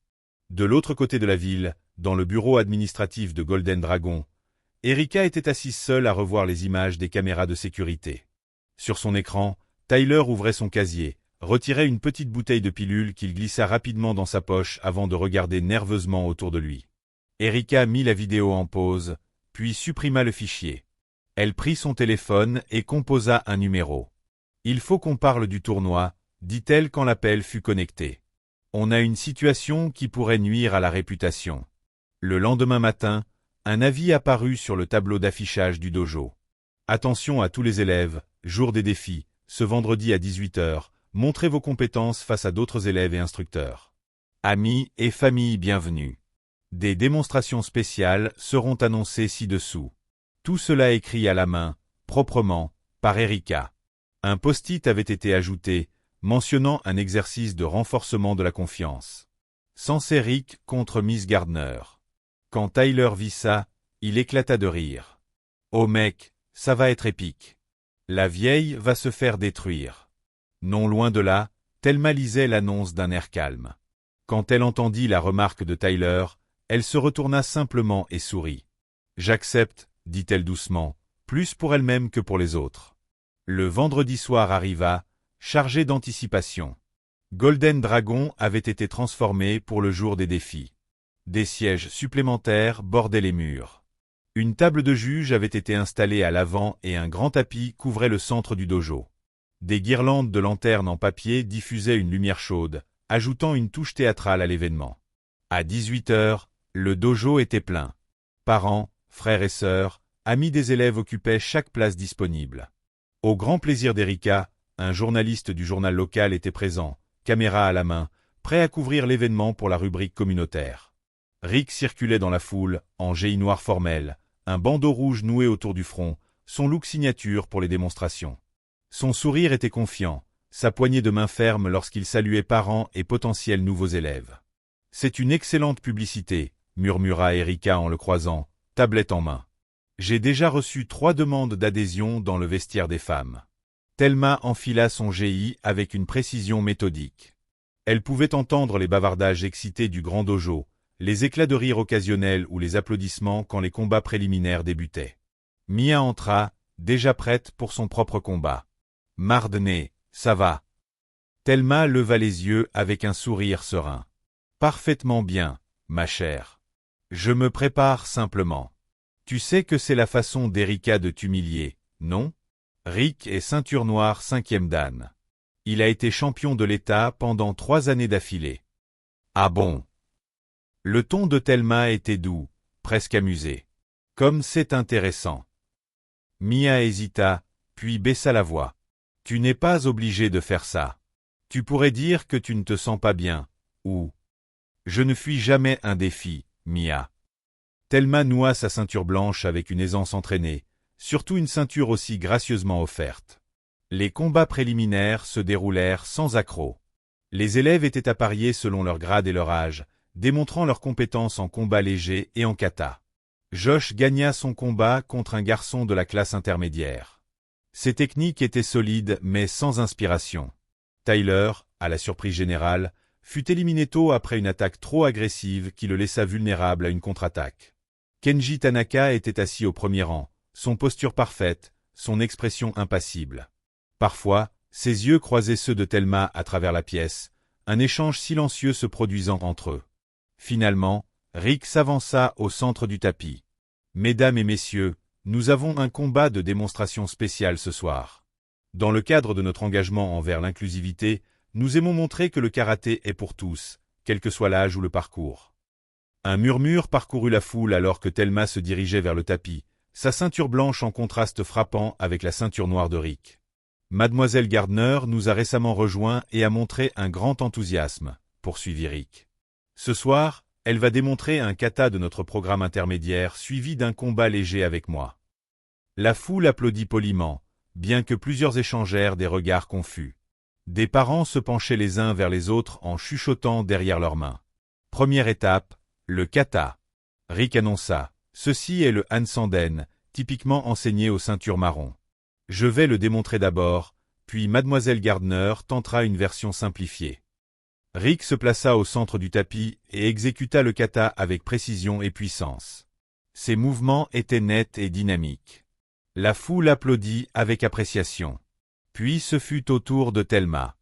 De l'autre côté de la ville, dans le bureau administratif de Golden Dragon, Erika était assise seule à revoir les images des caméras de sécurité. Sur son écran, Tyler ouvrait son casier, retirait une petite bouteille de pilule qu'il glissa rapidement dans sa poche avant de regarder nerveusement autour de lui. Erika mit la vidéo en pause, puis supprima le fichier. Elle prit son téléphone et composa un numéro. « Il faut qu'on parle du tournoi », dit-elle quand l'appel fut connecté. « On a une situation qui pourrait nuire à la réputation. » Le lendemain matin, un avis apparut sur le tableau d'affichage du dojo. « Attention à tous les élèves, jour des défis, ce vendredi à 18 h, montrez vos compétences face à d'autres élèves et instructeurs. Amis et familles bienvenus. Des démonstrations spéciales seront annoncées ci-dessous. » Tout cela écrit à la main, proprement, par Erika. Un post-it avait été ajouté, mentionnant un exercice de renforcement de la confiance. Sensei Rick contre Miss Gardner. Quand Tyler vit ça, il éclata de rire. « Oh mec, ça va être épique. La vieille va se faire détruire. » Non loin de là, Thelma lisait l'annonce d'un air calme. Quand elle entendit la remarque de Tyler, elle se retourna simplement et sourit. « J'accepte, » dit-elle doucement, plus pour elle-même que pour les autres. Le vendredi soir arriva, chargé d'anticipation. Golden Dragon avait été transformé pour le jour des défis. Des sièges supplémentaires bordaient les murs. Une table de juge avait été installée à l'avant et un grand tapis couvrait le centre du dojo. Des guirlandes de lanternes en papier diffusaient une lumière chaude, ajoutant une touche théâtrale à l'événement. À 18 heures, le dojo était plein. Parents, frères et sœurs, amis des élèves occupaient chaque place disponible. Au grand plaisir d'Erika, un journaliste du journal local était présent, caméra à la main, prêt à couvrir l'événement pour la rubrique communautaire. Rick circulait dans la foule, en géie noir formel, un bandeau rouge noué autour du front, son look signature pour les démonstrations. Son sourire était confiant, sa poignée de main ferme lorsqu'il saluait parents et potentiels nouveaux élèves. « C'est une excellente publicité », murmura Erika en le croisant, tablette en main. « J'ai déjà reçu 3 demandes d'adhésion dans le vestiaire des femmes. » Thelma enfila son GI avec une précision méthodique. Elle pouvait entendre les bavardages excités du grand dojo, les éclats de rire occasionnels ou les applaudissements quand les combats préliminaires débutaient. Mia entra, déjà prête pour son propre combat. « Mardené, ça va ?» Thelma leva les yeux avec un sourire serein. « Parfaitement bien, ma chère. Je me prépare simplement. Tu sais que c'est la façon d'Erika de t'humilier, non ? Rick est ceinture noire 5e dan. Il a été champion de l'État pendant 3 années d'affilée. »« Ah bon ?» Le ton de Thelma était doux, presque amusé. « Comme c'est intéressant. » Mia hésita, puis baissa la voix. « Tu n'es pas obligé de faire ça. Tu pourrais dire que tu ne te sens pas bien, ou... » « Je ne fuis jamais un défi, Mia. » Thelma noua sa ceinture blanche avec une aisance entraînée, surtout une ceinture aussi gracieusement offerte. Les combats préliminaires se déroulèrent sans accroc. Les élèves étaient appariés selon leur grade et leur âge, démontrant leurs compétences en combat léger et en kata. Josh gagna son combat contre un garçon de la classe intermédiaire. Ses techniques étaient solides mais sans inspiration. Tyler, à la surprise générale, fut éliminé tôt après une attaque trop agressive qui le laissa vulnérable à une contre-attaque. Kenji Tanaka était assis au premier rang, son posture parfaite, son expression impassible. Parfois, ses yeux croisaient ceux de Thelma à travers la pièce, un échange silencieux se produisant entre eux. Finalement, Rick s'avança au centre du tapis. « Mesdames et messieurs, nous avons un combat de démonstration spécial ce soir. Dans le cadre de notre engagement envers l'inclusivité, nous aimons montrer que le karaté est pour tous, quel que soit l'âge ou le parcours. » Un murmure parcourut la foule alors que Thelma se dirigeait vers le tapis, sa ceinture blanche en contraste frappant avec la ceinture noire de Rick. « Mademoiselle Gardner nous a récemment rejoints et a montré un grand enthousiasme, » poursuivit Rick. « Ce soir, elle va démontrer un kata de notre programme intermédiaire suivi d'un combat léger avec moi. » La foule applaudit poliment, bien que plusieurs échangèrent des regards confus. Des parents se penchaient les uns vers les autres en chuchotant derrière leurs mains. Première étape, le kata. Rick annonça. Ceci est le Hansanden, typiquement enseigné aux ceintures marron. Je vais le démontrer d'abord, puis Mademoiselle Gardner tentera une version simplifiée. Rick se plaça au centre du tapis et exécuta le kata avec précision et puissance. Ses mouvements étaient nets et dynamiques. La foule applaudit avec appréciation. Puis ce fut au tour de Thelma.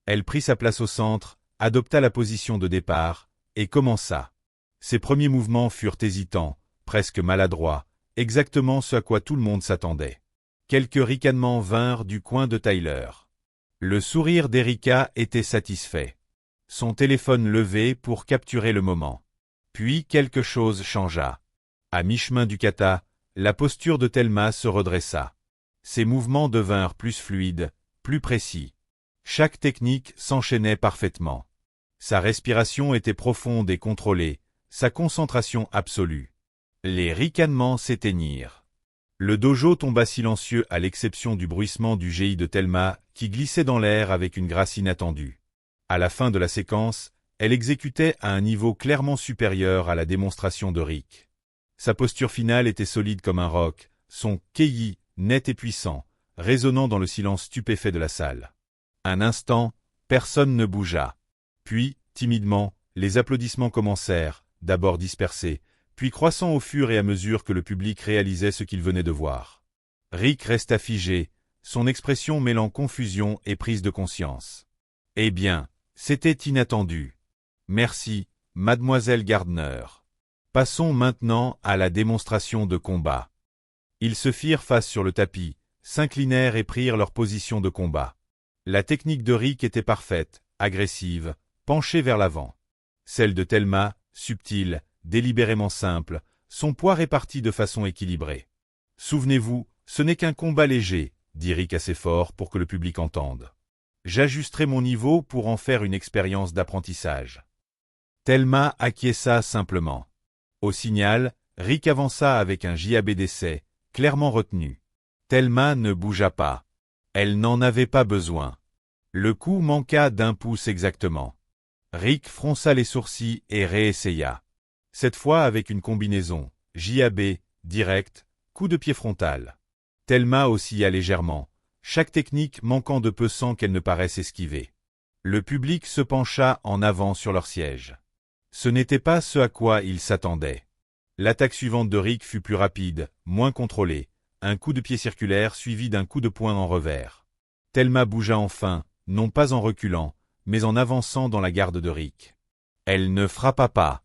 Elle prit sa place au centre, adopta la position de départ, et commença. Ses premiers mouvements furent hésitants, presque maladroits, exactement ce à quoi tout le monde s'attendait. Quelques ricanements vinrent du coin de Tyler. Le sourire d'Erika était satisfait. Son téléphone levé pour capturer le moment. Puis quelque chose changea. À mi-chemin du kata, la posture de Thelma se redressa. Ses mouvements devinrent plus fluides, plus précis. Chaque technique s'enchaînait parfaitement. Sa respiration était profonde et contrôlée, sa concentration absolue. Les ricanements s'éteignirent. Le dojo tomba silencieux à l'exception du bruissement du GI de Thelma qui glissait dans l'air avec une grâce inattendue. À la fin de la séquence, elle exécutait à un niveau clairement supérieur à la démonstration de Rick. Sa posture finale était solide comme un roc, son kei net et puissant, résonnant dans le silence stupéfait de la salle. Un instant, personne ne bougea. Puis, timidement, les applaudissements commencèrent, d'abord dispersés, puis croissant au fur et à mesure que le public réalisait ce qu'il venait de voir. Rick resta figé, son expression mêlant confusion et prise de conscience. « Eh bien, C'était inattendu. Merci, mademoiselle Gardner. Passons maintenant à la démonstration de combat. Ils se firent face sur le tapis, s'inclinèrent et prirent leur position de combat. La technique de Rick était parfaite, agressive, penchée vers l'avant. Celle de Thelma, subtile, délibérément simple, son poids réparti de façon équilibrée. Souvenez-vous, ce n'est qu'un combat léger, dit Rick assez fort pour que le public entende. J'ajusterai mon niveau pour en faire une expérience d'apprentissage. Thelma acquiesça simplement. Au signal, Rick avança avec un JAB d'essai, clairement retenu. Thelma ne bougea pas. Elle n'en avait pas besoin. Le coup manqua d'1 pouce exactement. Rick fronça les sourcils et réessaya. Cette fois avec une combinaison, JAB, direct, coup de pied frontal. Thelma oscilla légèrement, chaque technique manquant de peu sans qu'elle ne paraisse esquiver. Le public se pencha en avant sur leur siège. Ce n'était pas ce à quoi ils s'attendaient. L'attaque suivante de Rick fut plus rapide, moins contrôlée, un coup de pied circulaire suivi d'un coup de poing en revers. Thelma bougea enfin, non pas en reculant, mais en avançant dans la garde de Rick. Elle ne frappa pas.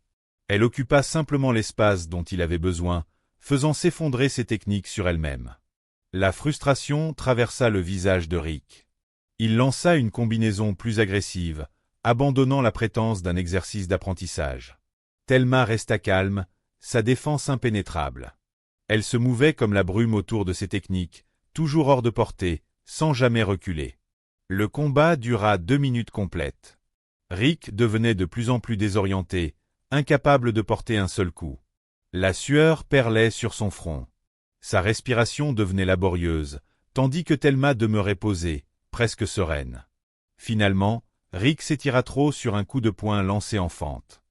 Elle occupa simplement l'espace dont il avait besoin, faisant s'effondrer ses techniques sur elle-même. La frustration traversa le visage de Rick. Il lança une combinaison plus agressive, abandonnant la prétence d'un exercice d'apprentissage. Thelma resta calme, sa défense impénétrable. Elle se mouvait comme la brume autour de ses techniques, toujours hors de portée, sans jamais reculer. Le combat dura 2 minutes complètes. Rick devenait de plus en plus désorienté, incapable de porter un seul coup. La sueur perlait sur son front. Sa respiration devenait laborieuse, tandis que Thelma demeurait posée, presque sereine. Finalement, Rick s'étira trop sur un coup de poing lancé en fente.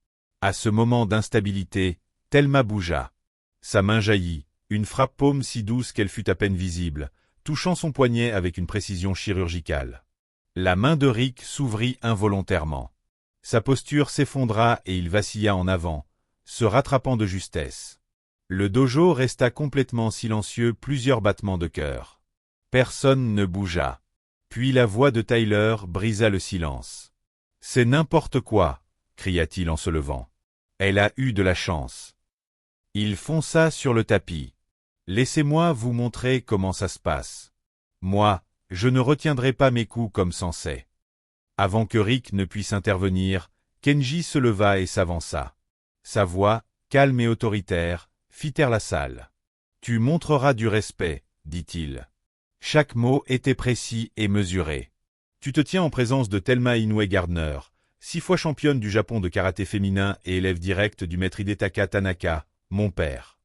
À ce moment d'instabilité, Thelma bougea. Sa main jaillit, une frappe paume si douce qu'elle fut à peine visible, touchant son poignet avec une précision chirurgicale. La main de Rick s'ouvrit involontairement. Sa posture s'effondra et il vacilla en avant, se rattrapant de justesse. Le dojo resta complètement silencieux, plusieurs battements de cœur. Personne ne bougea. Puis la voix de Tyler brisa le silence. « C'est n'importe quoi !» cria-t-il en se levant. « Elle a eu de la chance. » Il fonça sur le tapis. « Laissez-moi vous montrer comment ça se passe. Moi, je ne retiendrai pas mes coups comme Sensei. » Avant que Rick ne puisse intervenir, Kenji se leva et s'avança. Sa voix, calme et autoritaire, fit taire la salle. « Tu montreras du respect, » dit-il. Chaque mot était précis et mesuré. « Tu te tiens en présence de Thelma Inoue Gardner, 6 fois championne du Japon de karaté féminin et élève direct du maître Hidetaka Tanaka, mon père. »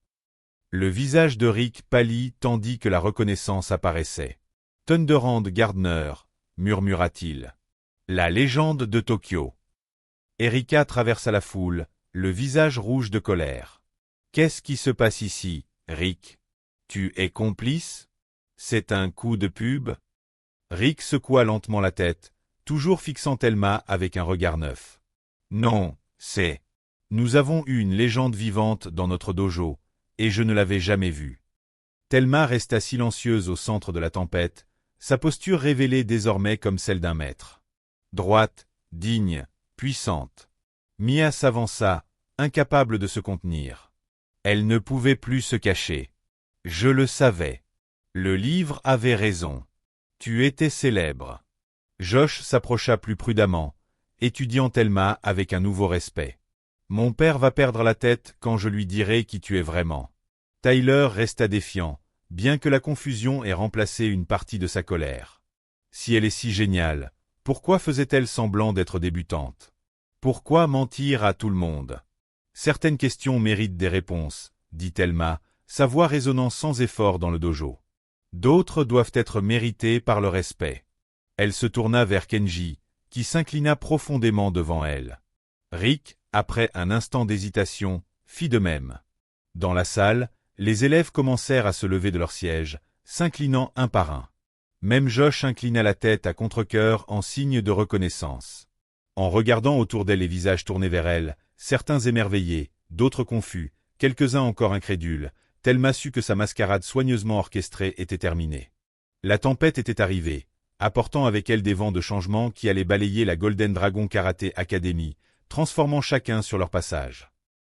Le visage de Rick pâlit tandis que la reconnaissance apparaissait. « Thunderhand Gardner, » murmura-t-il. « La légende de Tokyo. » Erika traversa la foule, le visage rouge de colère. « Qu'est-ce qui se passe ici, Rick? Tu es complice? C'est un coup de pub ?» Rick secoua lentement la tête, toujours fixant Thelma avec un regard neuf. « Non, c'est... Nous avons eu une légende vivante dans notre dojo, et je ne l'avais jamais vue. » Thelma resta silencieuse au centre de la tempête, sa posture révélée désormais comme celle d'un maître. Droite, digne, puissante. Mia s'avança, incapable de se contenir. Elle ne pouvait plus se cacher. « Je le savais. Le livre avait raison. Tu étais célèbre. » Josh s'approcha plus prudemment, étudiant Thelma avec un nouveau respect. « Mon père va perdre la tête quand je lui dirai qui tu es vraiment. » Tyler resta défiant, bien que la confusion ait remplacé une partie de sa colère. Si elle est si géniale, pourquoi faisait-elle semblant d'être débutante? Pourquoi mentir à tout le monde? Certaines questions méritent des réponses, dit Thelma, sa voix résonnant sans effort dans le dojo. D'autres doivent être méritées par le respect. Elle se tourna vers Kenji, qui s'inclina profondément devant elle. Rick, après un instant d'hésitation, fit de même. Dans la salle, les élèves commencèrent à se lever de leur siège, s'inclinant un par un. Même Josh inclina la tête à contre-cœur en signe de reconnaissance. En regardant autour d'elle les visages tournés vers elle, certains émerveillés, d'autres confus, quelques-uns encore incrédules, Thelma sut que sa mascarade soigneusement orchestrée était terminée. La tempête était arrivée, apportant avec elle des vents de changement qui allaient balayer la Golden Dragon Karate Academy, transformant chacun sur leur passage.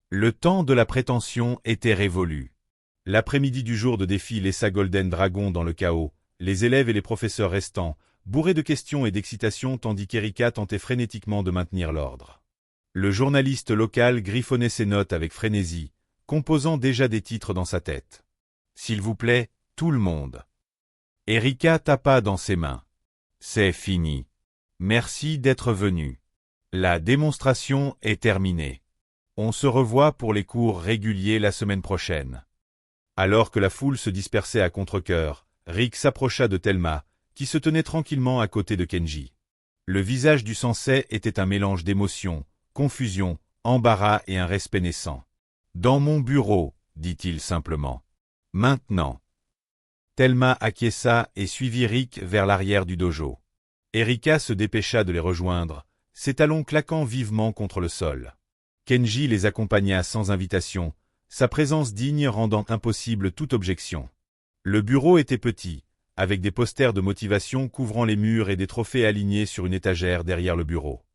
Le temps de la prétention était révolu. L'après-midi du jour de défi laissa Golden Dragon dans le chaos, les élèves et les professeurs restants, bourrés de questions et d'excitation tandis qu'Erika tentait frénétiquement de maintenir l'ordre. Le journaliste local griffonnait ses notes avec frénésie, composant déjà des titres dans sa tête. « S'il vous plaît, tout le monde. » Erika tapa dans ses mains. « C'est fini. Merci d'être venu. La démonstration est terminée. On se revoit pour les cours réguliers la semaine prochaine. » Alors que la foule se dispersait à contre-cœur, Rick s'approcha de Thelma, qui se tenait tranquillement à côté de Kenji. Le visage du sensei était un mélange d'émotion, confusion, embarras et un respect naissant. « Dans mon bureau, » dit-il simplement. « Maintenant. » Thelma acquiesça et suivit Rick vers l'arrière du dojo. Erika se dépêcha de les rejoindre, ses talons claquant vivement contre le sol. Kenji les accompagna sans invitation, sa présence digne rendant impossible toute objection. Le bureau était petit, avec des posters de motivation couvrant les murs et des trophées alignés sur une étagère derrière le bureau.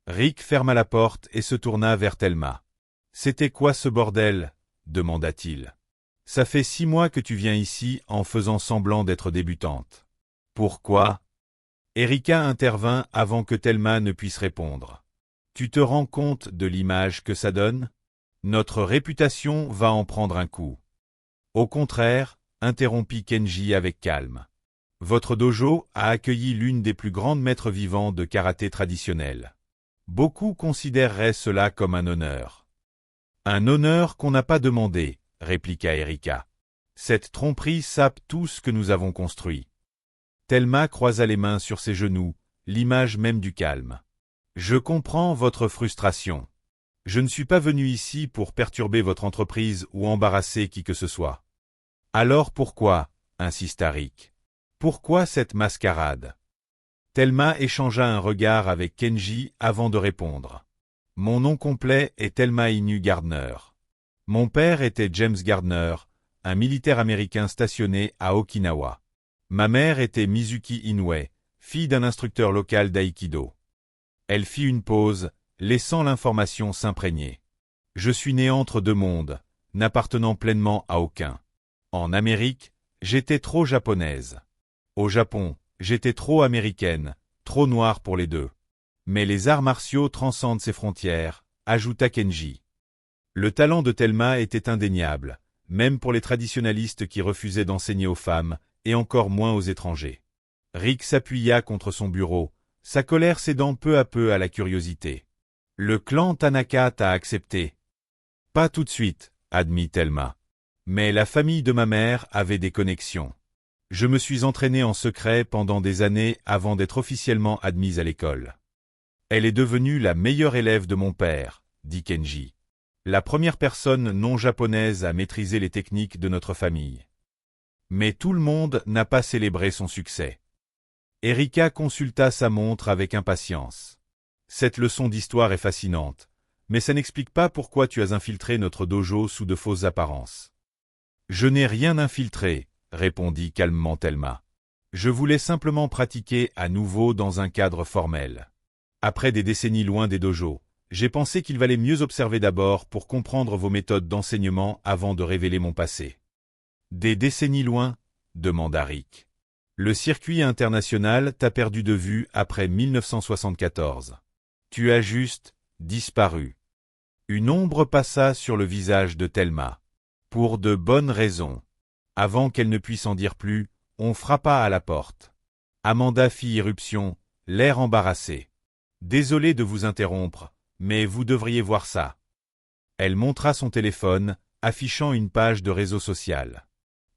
Rick ferma la porte et se tourna vers Thelma. « C'était quoi ce bordel ?» demanda-t-il. « Ça fait 6 mois que tu viens ici en faisant semblant d'être débutante. Pourquoi ?» Erika intervint avant que Thelma ne puisse répondre. « Tu te rends compte de l'image que ça donne ? Notre réputation va en prendre un coup. » Au contraire, interrompit Kenji avec calme. Votre dojo a accueilli l'une des plus grandes maîtres vivants de karaté traditionnel. Beaucoup considéreraient cela comme un honneur. Un honneur qu'on n'a pas demandé, répliqua Erika. Cette tromperie sape tout ce que nous avons construit. Thelma croisa les mains sur ses genoux, l'image même du calme. Je comprends votre frustration. Je ne suis pas venu ici pour perturber votre entreprise ou embarrasser qui que ce soit. Alors pourquoi, insista Rick. Pourquoi cette mascarade? Thelma échangea un regard avec Kenji avant de répondre. Mon nom complet est Thelma Inu Gardner. Mon père était James Gardner, un militaire américain stationné à Okinawa. Ma mère était Mizuki Inoue, fille d'un instructeur local d'aïkido. Elle fit une pause, laissant l'information s'imprégner. Je suis né entre deux mondes, n'appartenant pleinement à aucun. En Amérique, j'étais trop japonaise. Au Japon, j'étais trop américaine, trop noire pour les deux. Mais les arts martiaux transcendent ces frontières, ajouta Kenji. Le talent de Thelma était indéniable, même pour les traditionalistes qui refusaient d'enseigner aux femmes, et encore moins aux étrangers. Rick s'appuya contre son bureau, sa colère cédant peu à peu à la curiosité. Le clan Tanaka t'a accepté. Pas tout de suite, admit Thelma. Mais la famille de ma mère avait des connexions. Je me suis entraîné en secret pendant des années avant d'être officiellement admise à l'école. Elle est devenue la meilleure élève de mon père, dit Kenji. La première personne non japonaise à maîtriser les techniques de notre famille. Mais tout le monde n'a pas célébré son succès. Erika consulta sa montre avec impatience. Cette leçon d'histoire est fascinante, mais ça n'explique pas pourquoi tu as infiltré notre dojo sous de fausses apparences. Je n'ai rien infiltré, répondit calmement Thelma. Je voulais simplement pratiquer à nouveau dans un cadre formel. Après des décennies loin des dojos, j'ai pensé qu'il valait mieux observer d'abord pour comprendre vos méthodes d'enseignement avant de révéler mon passé. Des décennies loin? Demanda Rick. Le circuit international t'a perdu de vue après 1974. Tu as juste disparu. Une ombre passa sur le visage de Thelma. Pour de bonnes raisons. Avant qu'elle ne puisse en dire plus, on frappa à la porte. Amanda fit irruption, l'air embarrassé. Désolé de vous interrompre, mais vous devriez voir ça. Elle montra son téléphone, affichant une page de réseau social.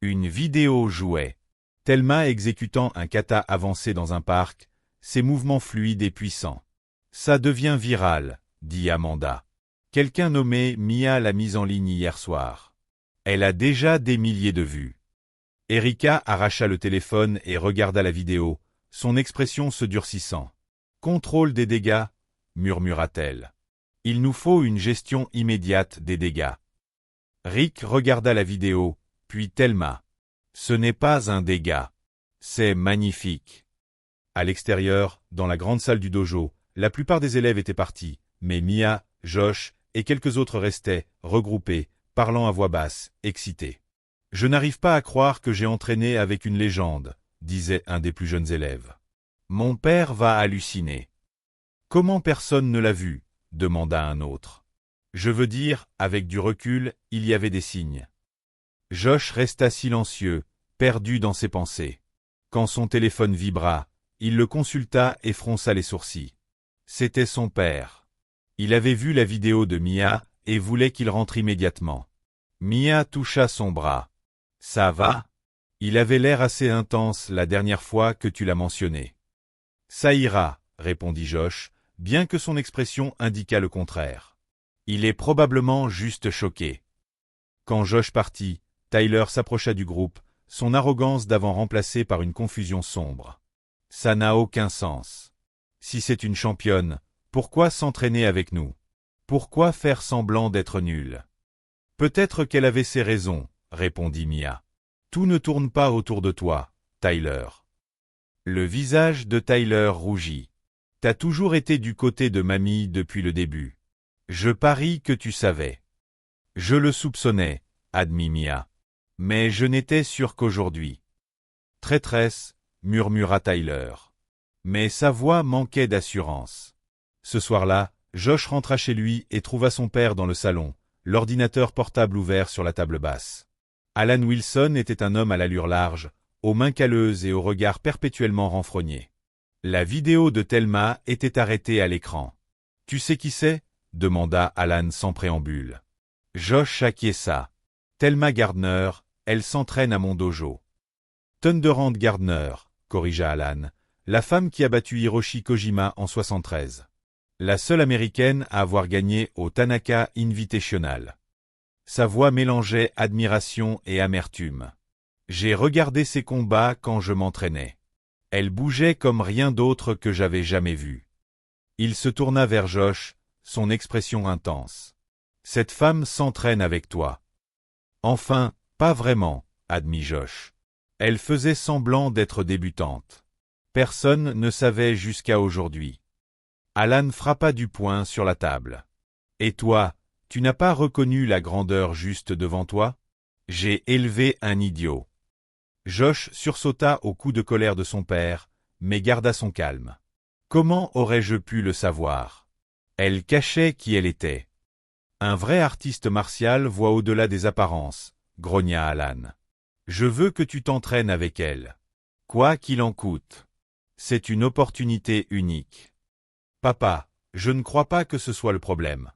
Une vidéo jouait. Thelma exécutant un kata avancé dans un parc, ses mouvements fluides et puissants. Ça devient viral, dit Amanda. Quelqu'un nommé Mia l'a mise en ligne hier soir. Elle a déjà des milliers de vues. Erika arracha le téléphone et regarda la vidéo, son expression se durcissant. Contrôle des dégâts, murmura-t-elle. Il nous faut une gestion immédiate des dégâts. Rick regarda la vidéo, puis Thelma. Ce n'est pas un dégât. C'est magnifique. À l'extérieur, dans la grande salle du dojo, la plupart des élèves étaient partis, mais Mia, Josh et quelques autres restaient, regroupés, parlant à voix basse, excités. « Je n'arrive pas à croire que j'ai entraîné avec une légende, » disait un des plus jeunes élèves. « Mon père va halluciner. »« Comment personne ne l'a vu ?» demanda un autre. Je veux dire, avec du recul, il y avait des signes. Josh resta silencieux, perdu dans ses pensées. Quand son téléphone vibra, il le consulta et fronça les sourcils. C'était son père. Il avait vu la vidéo de Mia et voulait qu'il rentre immédiatement. Mia toucha son bras. « Ça va ? Il avait l'air assez intense la dernière fois que tu l'as mentionné. »« Ça ira, » répondit Josh, bien que son expression indiquât le contraire. Il est probablement juste choqué. Quand Josh partit, Tyler s'approcha du groupe, son arrogance d'avant remplacée par une confusion sombre. « Ça n'a aucun sens. Si c'est une championne, pourquoi s'entraîner avec nous? Pourquoi faire semblant d'être nulle? » « Peut-être qu'elle avait ses raisons, » répondit Mia. « Tout ne tourne pas autour de toi, Tyler. » Le visage de Tyler rougit. « T'as toujours été du côté de mamie depuis le début. Je parie que tu savais. »« Je le soupçonnais, » admit Mia. « Mais je n'étais sûr qu'aujourd'hui. »« Traîtresse, » murmura Tyler. Mais sa voix manquait d'assurance. Ce soir-là, Josh rentra chez lui et trouva son père dans le salon, l'ordinateur portable ouvert sur la table basse. Alan Wilson était un homme à l'allure large, aux mains calleuses et au regard perpétuellement renfrogné. La vidéo de Thelma était arrêtée à l'écran. « Tu sais qui c'est » demanda Alan sans préambule. Josh acquiesça. « Thelma Gardner, elle s'entraîne à mon dojo. »« Thunderhand Gardner, » corrigea Alan, la femme qui a battu Hiroshi Kojima en 73. La seule américaine à avoir gagné au Tanaka Invitational. Sa voix mélangeait admiration et amertume. J'ai regardé ses combats quand je m'entraînais. Elle bougeait comme rien d'autre que j'avais jamais vu. Il se tourna vers Josh, son expression intense. Cette femme s'entraîne avec toi. Enfin, pas vraiment, admit Josh. Elle faisait semblant d'être débutante. Personne ne savait jusqu'à aujourd'hui. Alan frappa du poing sur la table. Et toi, tu n'as pas reconnu la grandeur juste devant toi? J'ai élevé un idiot. Josh sursauta au coup de colère de son père, mais garda son calme. Comment aurais-je pu le savoir? Elle cachait qui elle était. Un vrai artiste martial voit au-delà des apparences, grogna Alan. Je veux que tu t'entraînes avec elle. Quoi qu'il en coûte. C'est une opportunité unique. Papa, je ne crois pas que ce soit le problème.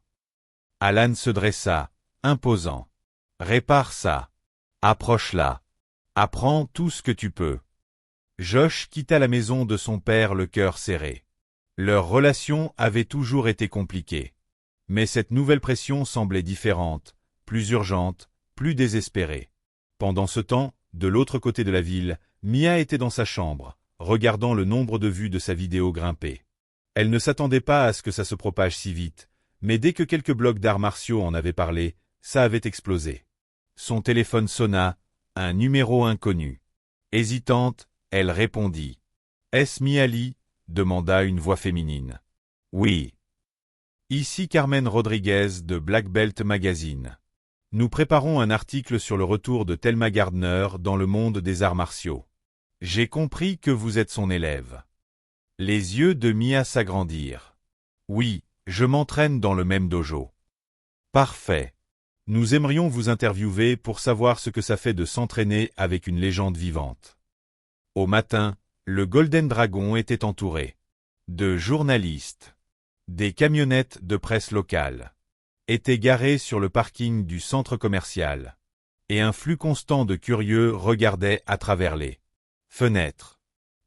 Alan se dressa, imposant. Répare ça. Approche-la. Apprends tout ce que tu peux. Josh quitta la maison de son père le cœur serré. Leur relation avait toujours été compliquée. Mais cette nouvelle pression semblait différente, plus urgente, plus désespérée. Pendant ce temps, de l'autre côté de la ville, Mia était dans sa chambre, regardant le nombre de vues de sa vidéo grimper. Elle ne s'attendait pas à ce que ça se propage si vite, mais dès que quelques blogs d'arts martiaux en avaient parlé, ça avait explosé. Son téléphone sonna, un numéro inconnu. Hésitante, elle répondit. « Est-ce Miali ?» demanda une voix féminine. « Oui. » « Ici Carmen Rodriguez de Black Belt Magazine. Nous préparons un article sur le retour de Thelma Gardner dans le monde des arts martiaux. J'ai compris que vous êtes son élève. » Les yeux de Mia s'agrandirent. « Oui, je m'entraîne dans le même dojo. »« Parfait. Nous aimerions vous interviewer pour savoir ce que ça fait de s'entraîner avec une légende vivante. » Au matin, le Golden Dragon était entouré de journalistes. Des camionnettes de presse locale étaient garées sur le parking du centre commercial, et un flux constant de curieux regardait à travers les fenêtres.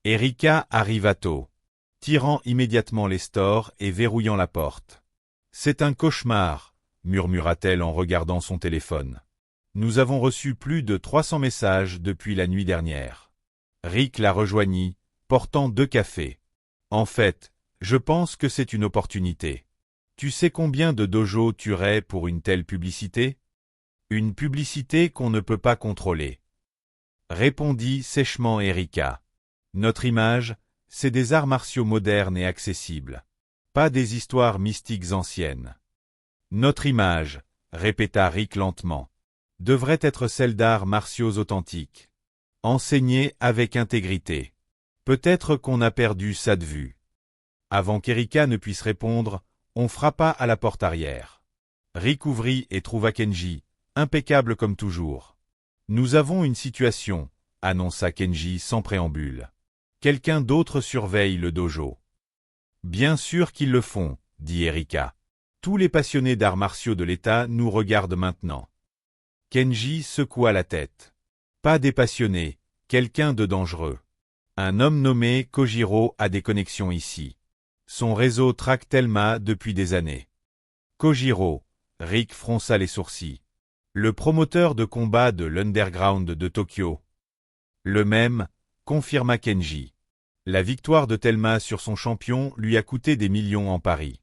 Erika arriva tôt, tirant immédiatement les stores et verrouillant la porte. « C'est un cauchemar », murmura-t-elle en regardant son téléphone. « Nous avons reçu plus de 300 messages depuis la nuit dernière. » Rick la rejoignit, portant 2 cafés. « En fait, je pense que c'est une opportunité. Tu sais combien de dojos tueraient pour une telle publicité? Une publicité qu'on ne peut pas contrôler. » Répondit sèchement Erika. « Notre image, C'est des arts martiaux modernes et accessibles. Pas des histoires mystiques anciennes. Notre image, répéta Rick lentement, devrait être celle d'arts martiaux authentiques. Enseignés avec intégrité. Peut-être qu'on a perdu ça de vue. Avant qu'Erika ne puisse répondre, on frappa à la porte arrière. Rick ouvrit et trouva Kenji, impeccable comme toujours. Nous avons une situation, annonça Kenji sans préambule. Quelqu'un d'autre surveille le dojo. Bien sûr qu'ils le font, dit Erika. Tous les passionnés d'arts martiaux de l'État nous regardent maintenant. Kenji secoua la tête. Pas des passionnés, quelqu'un de dangereux. Un homme nommé Kojiro a des connexions ici. Son réseau traque Thelma depuis des années. Kojiro, Rick fronça les sourcils. Le promoteur de combat de l'Underground de Tokyo. Le même, confirma Kenji. La victoire de Thelma sur son champion lui a coûté des millions en Paris.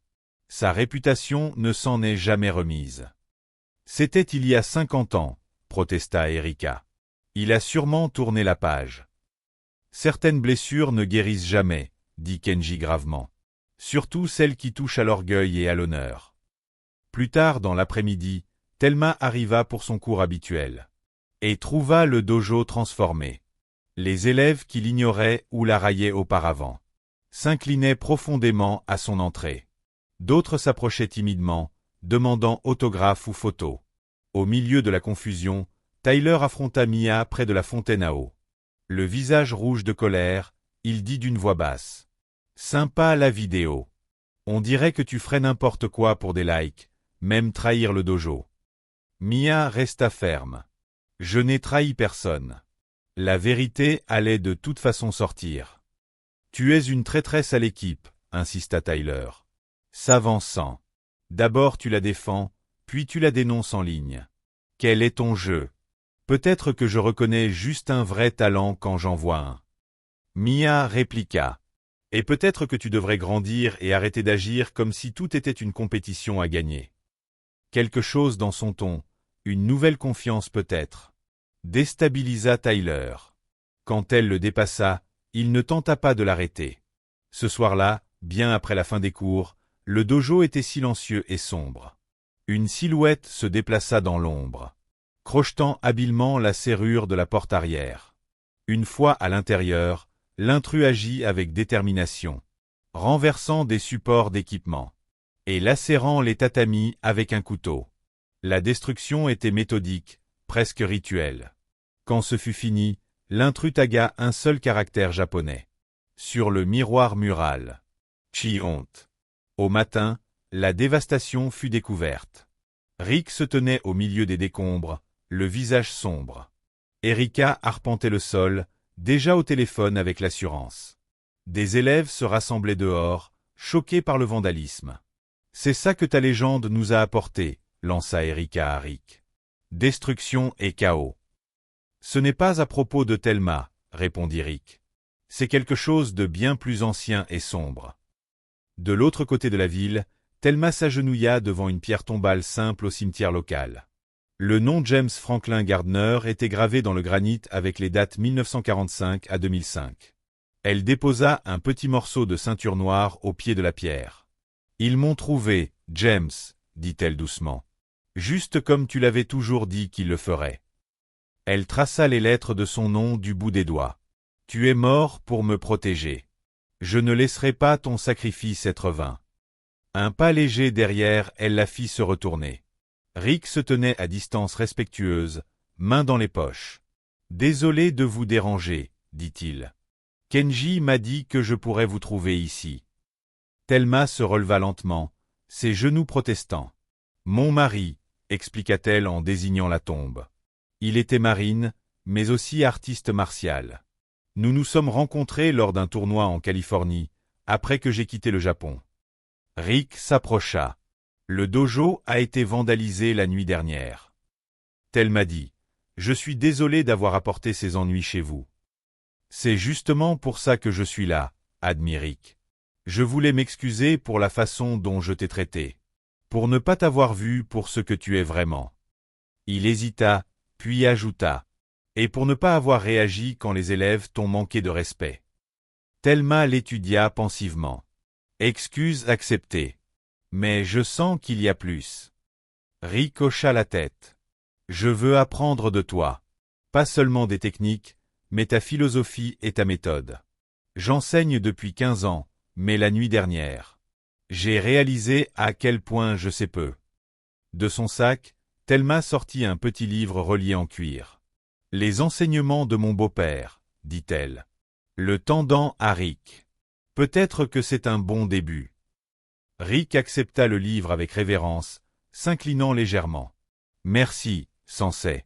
Sa réputation ne s'en est jamais remise. C'était il y a 50 ans, protesta Erika. Il a sûrement tourné la page. Certaines blessures ne guérissent jamais, dit Kenji gravement. Surtout celles qui touchent à l'orgueil et à l'honneur. Plus tard dans l'après-midi, Thelma arriva pour son cours habituel. Et trouva le dojo transformé. Les élèves qui l'ignoraient ou la raillaient auparavant s'inclinaient profondément à son entrée. D'autres s'approchaient timidement, demandant autographe ou photo. Au milieu de la confusion, Tyler affronta Mia près de la fontaine à eau. Le visage rouge de colère, il dit d'une voix basse. « Sympa la vidéo. On dirait que tu ferais n'importe quoi pour des likes, même trahir le dojo. » Mia resta ferme. « Je n'ai trahi personne. La vérité allait de toute façon sortir. »« Tu es une traîtresse à l'équipe, » insista Tyler. S'avançant. « D'abord tu la défends, puis tu la dénonces en ligne. Quel est ton jeu? Peut-être que je reconnais juste un vrai talent quand j'en vois un. » Mia répliqua. « Et peut-être que tu devrais grandir et arrêter d'agir comme si tout était une compétition à gagner. » Quelque chose dans son ton, une nouvelle confiance peut-être, déstabilisa Tyler. Quand elle le dépassa, il ne tenta pas de l'arrêter. Ce soir-là, bien après la fin des cours, le dojo était silencieux et sombre. Une silhouette se déplaça dans l'ombre, crochetant habilement la serrure de la porte arrière. Une fois à l'intérieur, l'intrus agit avec détermination, renversant des supports d'équipement et lacérant les tatamis avec un couteau. La destruction était méthodique, presque rituelle. Quand ce fut fini, l'intrus tagua un seul caractère japonais. Sur le miroir mural. Chi-honte. Au matin, la dévastation fut découverte. Rick se tenait au milieu des décombres, le visage sombre. Erika arpentait le sol, déjà au téléphone avec l'assurance. Des élèves se rassemblaient dehors, choqués par le vandalisme. « C'est ça que ta légende nous a apporté », lança Erika à Rick. « Destruction et chaos. »« Ce n'est pas à propos de Thelma, » répondit Rick. « C'est quelque chose de bien plus ancien et sombre. » De l'autre côté de la ville, Thelma s'agenouilla devant une pierre tombale simple au cimetière local. Le nom James Franklin Gardner était gravé dans le granit avec les dates 1945 à 2005. Elle déposa un petit morceau de ceinture noire au pied de la pierre. « Ils m'ont trouvé, James, » dit-elle doucement. « Juste comme tu l'avais toujours dit qu'il le ferait. » Elle traça les lettres de son nom du bout des doigts. « Tu es mort pour me protéger. Je ne laisserai pas ton sacrifice être vain. » Un pas léger derrière, elle la fit se retourner. Rick se tenait à distance respectueuse, mains dans les poches. « Désolé de vous déranger, » dit-il. « Kenji m'a dit que je pourrais vous trouver ici. » Thelma se releva lentement, ses genoux protestants. « Mon mari, » expliqua-t-elle en désignant la tombe. Il était marine, mais aussi artiste martial. Nous nous sommes rencontrés lors d'un tournoi en Californie, après que j'ai quitté le Japon. Rick s'approcha. Le dojo a été vandalisé la nuit dernière. Thelma dit. Je suis désolé d'avoir apporté ces ennuis chez vous. C'est justement pour ça que je suis là, admit Rick. Je voulais m'excuser pour la façon dont je t'ai traité. Pour ne pas t'avoir vu pour ce que tu es vraiment. Il hésita, puis ajouta. Et pour ne pas avoir réagi quand les élèves t'ont manqué de respect. Thelma l'étudia pensivement. Excuse acceptée. Mais je sens qu'il y a plus. Rick hocha la tête. Je veux apprendre de toi. Pas seulement des techniques, mais ta philosophie et ta méthode. J'enseigne depuis 15 ans, mais la nuit dernière, j'ai réalisé à quel point je sais peu. De son sac, Thelma sortit un petit livre relié en cuir. Les enseignements de mon beau-père, dit-elle. Le tendant à Rick. Peut-être que c'est un bon début. Rick accepta le livre avec révérence, s'inclinant légèrement. Merci, Sensei.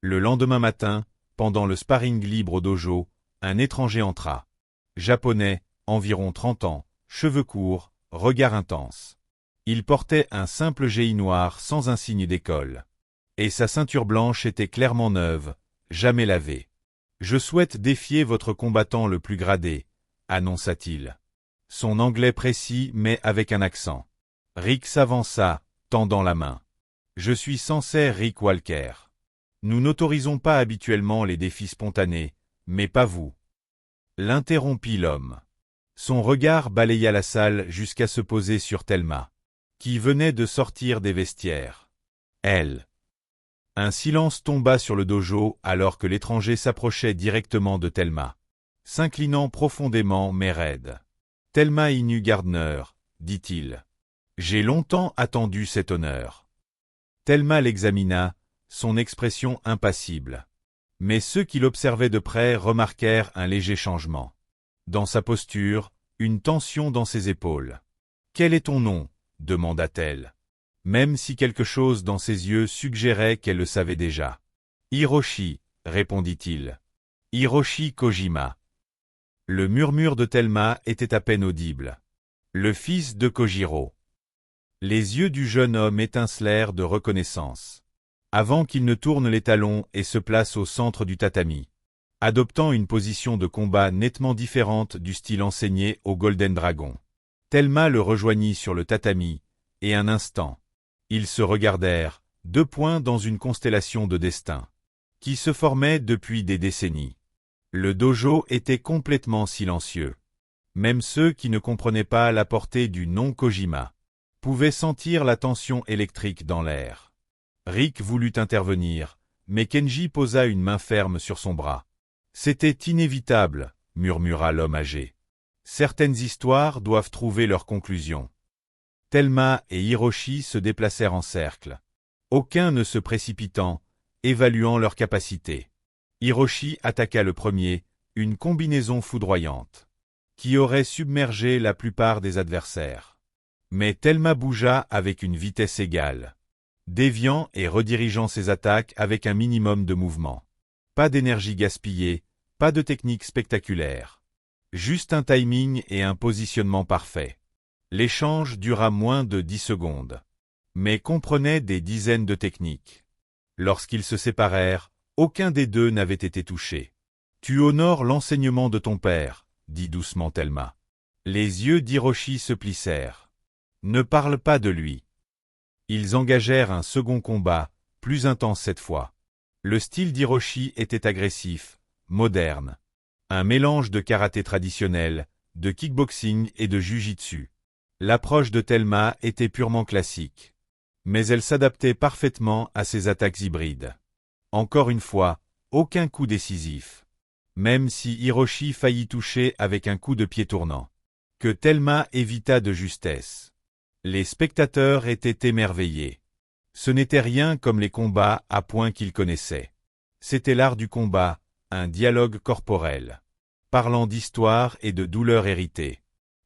Le lendemain matin, pendant le sparring libre au dojo, un étranger entra. Japonais, environ 30 ans, cheveux courts, regard intense. Il portait un simple géi noir sans insigne d'école. Et sa ceinture blanche était clairement neuve, jamais lavée. Je souhaite défier votre combattant le plus gradé, annonça-t-il. Son anglais précis mais avec un accent. Rick s'avança, tendant la main. Je suis Sensei Rick Walker. Nous n'autorisons pas habituellement les défis spontanés, mais pas vous. L'interrompit l'homme. Son regard balaya la salle jusqu'à se poser sur Thelma, qui venait de sortir des vestiaires. Elle. Un silence tomba sur le dojo alors que l'étranger s'approchait directement de Thelma, s'inclinant profondément mais raide. Thelma Inu Gardner, dit-il. J'ai longtemps attendu cet honneur. Thelma l'examina, son expression impassible. Mais ceux qui l'observaient de près remarquèrent un léger changement. Dans sa posture, une tension dans ses épaules. « Quel est ton nom » demanda-t-elle, même si quelque chose dans ses yeux suggérait qu'elle le savait déjà. « Hiroshi » répondit-il. « Hiroshi Kojima. » Le murmure de Thelma était à peine audible. « Le fils de Kojiro. » Les yeux du jeune homme étincelèrent de reconnaissance. Avant qu'il ne tourne les talons et se place au centre du tatami, adoptant une position de combat nettement différente du style enseigné au Golden Dragon. Thelma le rejoignit sur le tatami, et un instant, ils se regardèrent, deux points dans une constellation de destin, qui se formait depuis des décennies. Le dojo était complètement silencieux. Même ceux qui ne comprenaient pas la portée du nom Kojima pouvaient sentir la tension électrique dans l'air. Rick voulut intervenir, mais Kenji posa une main ferme sur son bras. « C'était inévitable, » murmura l'homme âgé. « Certaines histoires doivent trouver leur conclusion. » Thelma et Hiroshi se déplacèrent en cercle, aucun ne se précipitant, évaluant leurs capacités. Hiroshi attaqua le premier, une combinaison foudroyante, qui aurait submergé la plupart des adversaires. Mais Thelma bougea avec une vitesse égale, déviant et redirigeant ses attaques avec un minimum de mouvement. Pas d'énergie gaspillée, pas de technique spectaculaire. Juste un timing et un positionnement parfait. L'échange dura moins de 10 secondes, mais comprenait des dizaines de techniques. Lorsqu'ils se séparèrent, aucun des deux n'avait été touché. « Tu honores l'enseignement de ton père, » dit doucement Thelma. Les yeux d'Hiroshi se plissèrent. « Ne parle pas de lui. » Ils engagèrent un second combat, plus intense cette fois. Le style d'Hiroshi était agressif, moderne. Un mélange de karaté traditionnel, de kickboxing et de jujitsu. L'approche de Thelma était purement classique. Mais elle s'adaptait parfaitement à ses attaques hybrides. Encore une fois, aucun coup décisif. Même si Hiroshi faillit toucher avec un coup de pied tournant, que Thelma évita de justesse. Les spectateurs étaient émerveillés. Ce n'était rien comme les combats à points qu'ils connaissaient. C'était l'art du combat, un dialogue corporel, parlant d'histoire et de douleur héritée.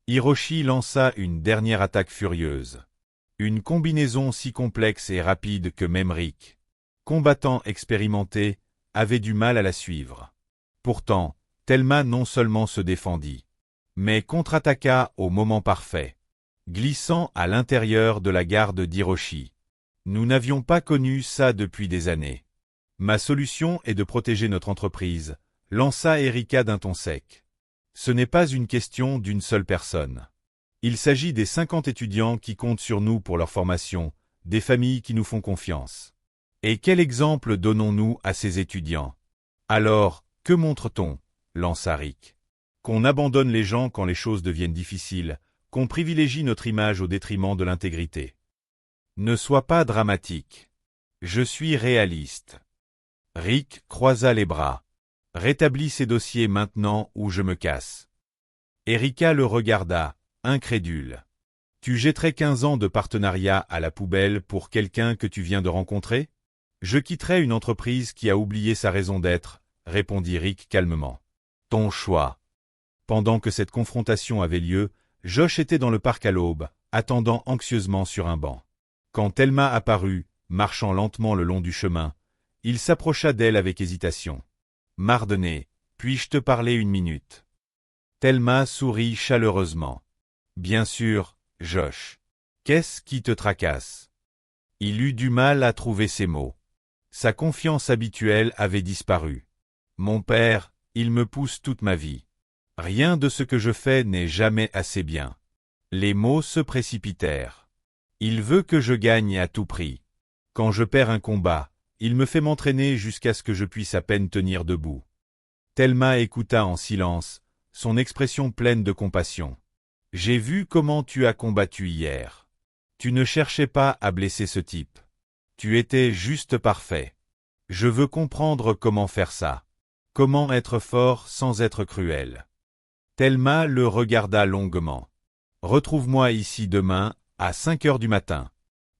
Hiroshi lança une dernière attaque furieuse. Une combinaison si complexe et rapide que même Rick, combattant expérimenté, avait du mal à la suivre. Pourtant, Thelma non seulement se défendit, mais contre-attaqua au moment parfait, glissant à l'intérieur de la garde d'Hiroshi. Nous n'avions pas connu ça depuis des années. Ma solution est de protéger notre entreprise, lança Erika d'un ton sec. Ce n'est pas une question d'une seule personne. Il s'agit des 50 étudiants qui comptent sur nous pour leur formation, des familles qui nous font confiance. Et quel exemple donnons-nous à ces étudiants? Alors, que montre-t-on? Lança Rick. Qu'on abandonne les gens quand les choses deviennent difficiles, qu'on privilégie notre image au détriment de l'intégrité. Ne sois pas dramatique. Je suis réaliste. Rick croisa les bras. Rétablis ces dossiers maintenant ou je me casse. Erika le regarda, incrédule. Tu jetterais 15 ans de partenariat à la poubelle pour quelqu'un que tu viens de rencontrer? Je quitterais une entreprise qui a oublié sa raison d'être, répondit Rick calmement. Ton choix. Pendant que cette confrontation avait lieu, Josh était dans le parc à l'aube, attendant anxieusement sur un banc. Quand Thelma apparut, marchant lentement le long du chemin, il s'approcha d'elle avec hésitation. « Mardenay, puis-je te parler une minute ?» Thelma sourit chaleureusement. « Bien sûr, Josh. Qu'est-ce qui te tracasse ?» Il eut du mal à trouver ses mots. Sa confiance habituelle avait disparu. « Mon père, il me pousse toute ma vie. Rien de ce que je fais n'est jamais assez bien. » Les mots se précipitèrent. « Il veut que je gagne à tout prix. Quand je perds un combat, il me fait m'entraîner jusqu'à ce que je puisse à peine tenir debout. » Thelma écouta en silence, son expression pleine de compassion. « J'ai vu comment tu as combattu hier. Tu ne cherchais pas à blesser ce type. Tu étais juste parfait. Je veux comprendre comment faire ça. Comment être fort sans être cruel. » Thelma le regarda longuement. « Retrouve-moi ici demain, à 5 heures du matin.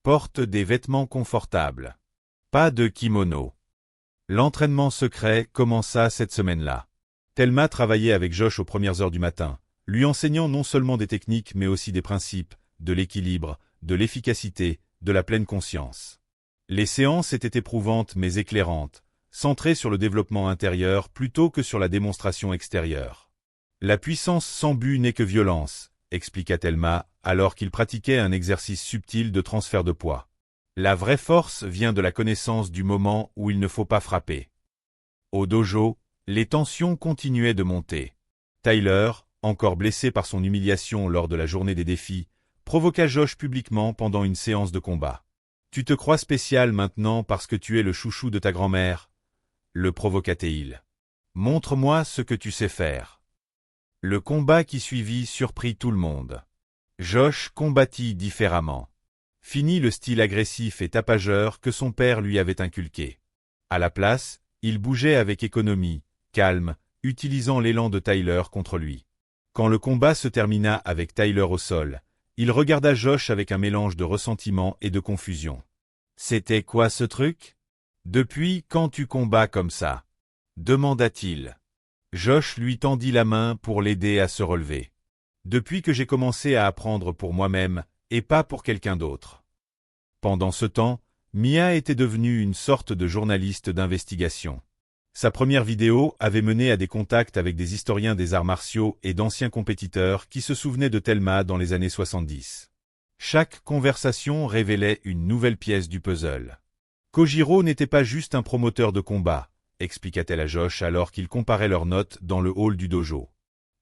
Porte des vêtements confortables. Pas de kimono. » L'entraînement secret commença cette semaine-là. Thelma travaillait avec Josh aux premières heures du matin, lui enseignant non seulement des techniques mais aussi des principes, de l'équilibre, de l'efficacité, de la pleine conscience. Les séances étaient éprouvantes mais éclairantes, centrées sur le développement intérieur plutôt que sur la démonstration extérieure. La puissance sans but n'est que violence, expliqua Thelma, alors qu'il pratiquait un exercice subtil de transfert de poids. La vraie force vient de la connaissance du moment où il ne faut pas frapper. Au dojo, les tensions continuaient de monter. Tyler, encore blessé par son humiliation lors de la journée des défis, provoqua Josh publiquement pendant une séance de combat. « Tu te crois spécial maintenant parce que tu es le chouchou de ta grand-mère ?» le provoqua-t-il. « Montre-moi ce que tu sais faire. » Le combat qui suivit surprit tout le monde. Josh combattit différemment. Fini le style agressif et tapageur que son père lui avait inculqué. À la place, il bougeait avec économie, calme, utilisant l'élan de Tyler contre lui. Quand le combat se termina avec Tyler au sol, il regarda Josh avec un mélange de ressentiment et de confusion. « C'était quoi ce truc? Depuis quand tu combats comme ça ?» demanda-t-il. Josh lui tendit la main pour l'aider à se relever. « Depuis que j'ai commencé à apprendre pour moi-même, et pas pour quelqu'un d'autre. » Pendant ce temps, Mia était devenue une sorte de journaliste d'investigation. Sa première vidéo avait mené à des contacts avec des historiens des arts martiaux et d'anciens compétiteurs qui se souvenaient de Thelma dans les années 70. Chaque conversation révélait une nouvelle pièce du puzzle. Kojiro n'était pas juste un promoteur de combat, expliqua-t-elle à Josh alors qu'ils comparaient leurs notes dans le hall du dojo.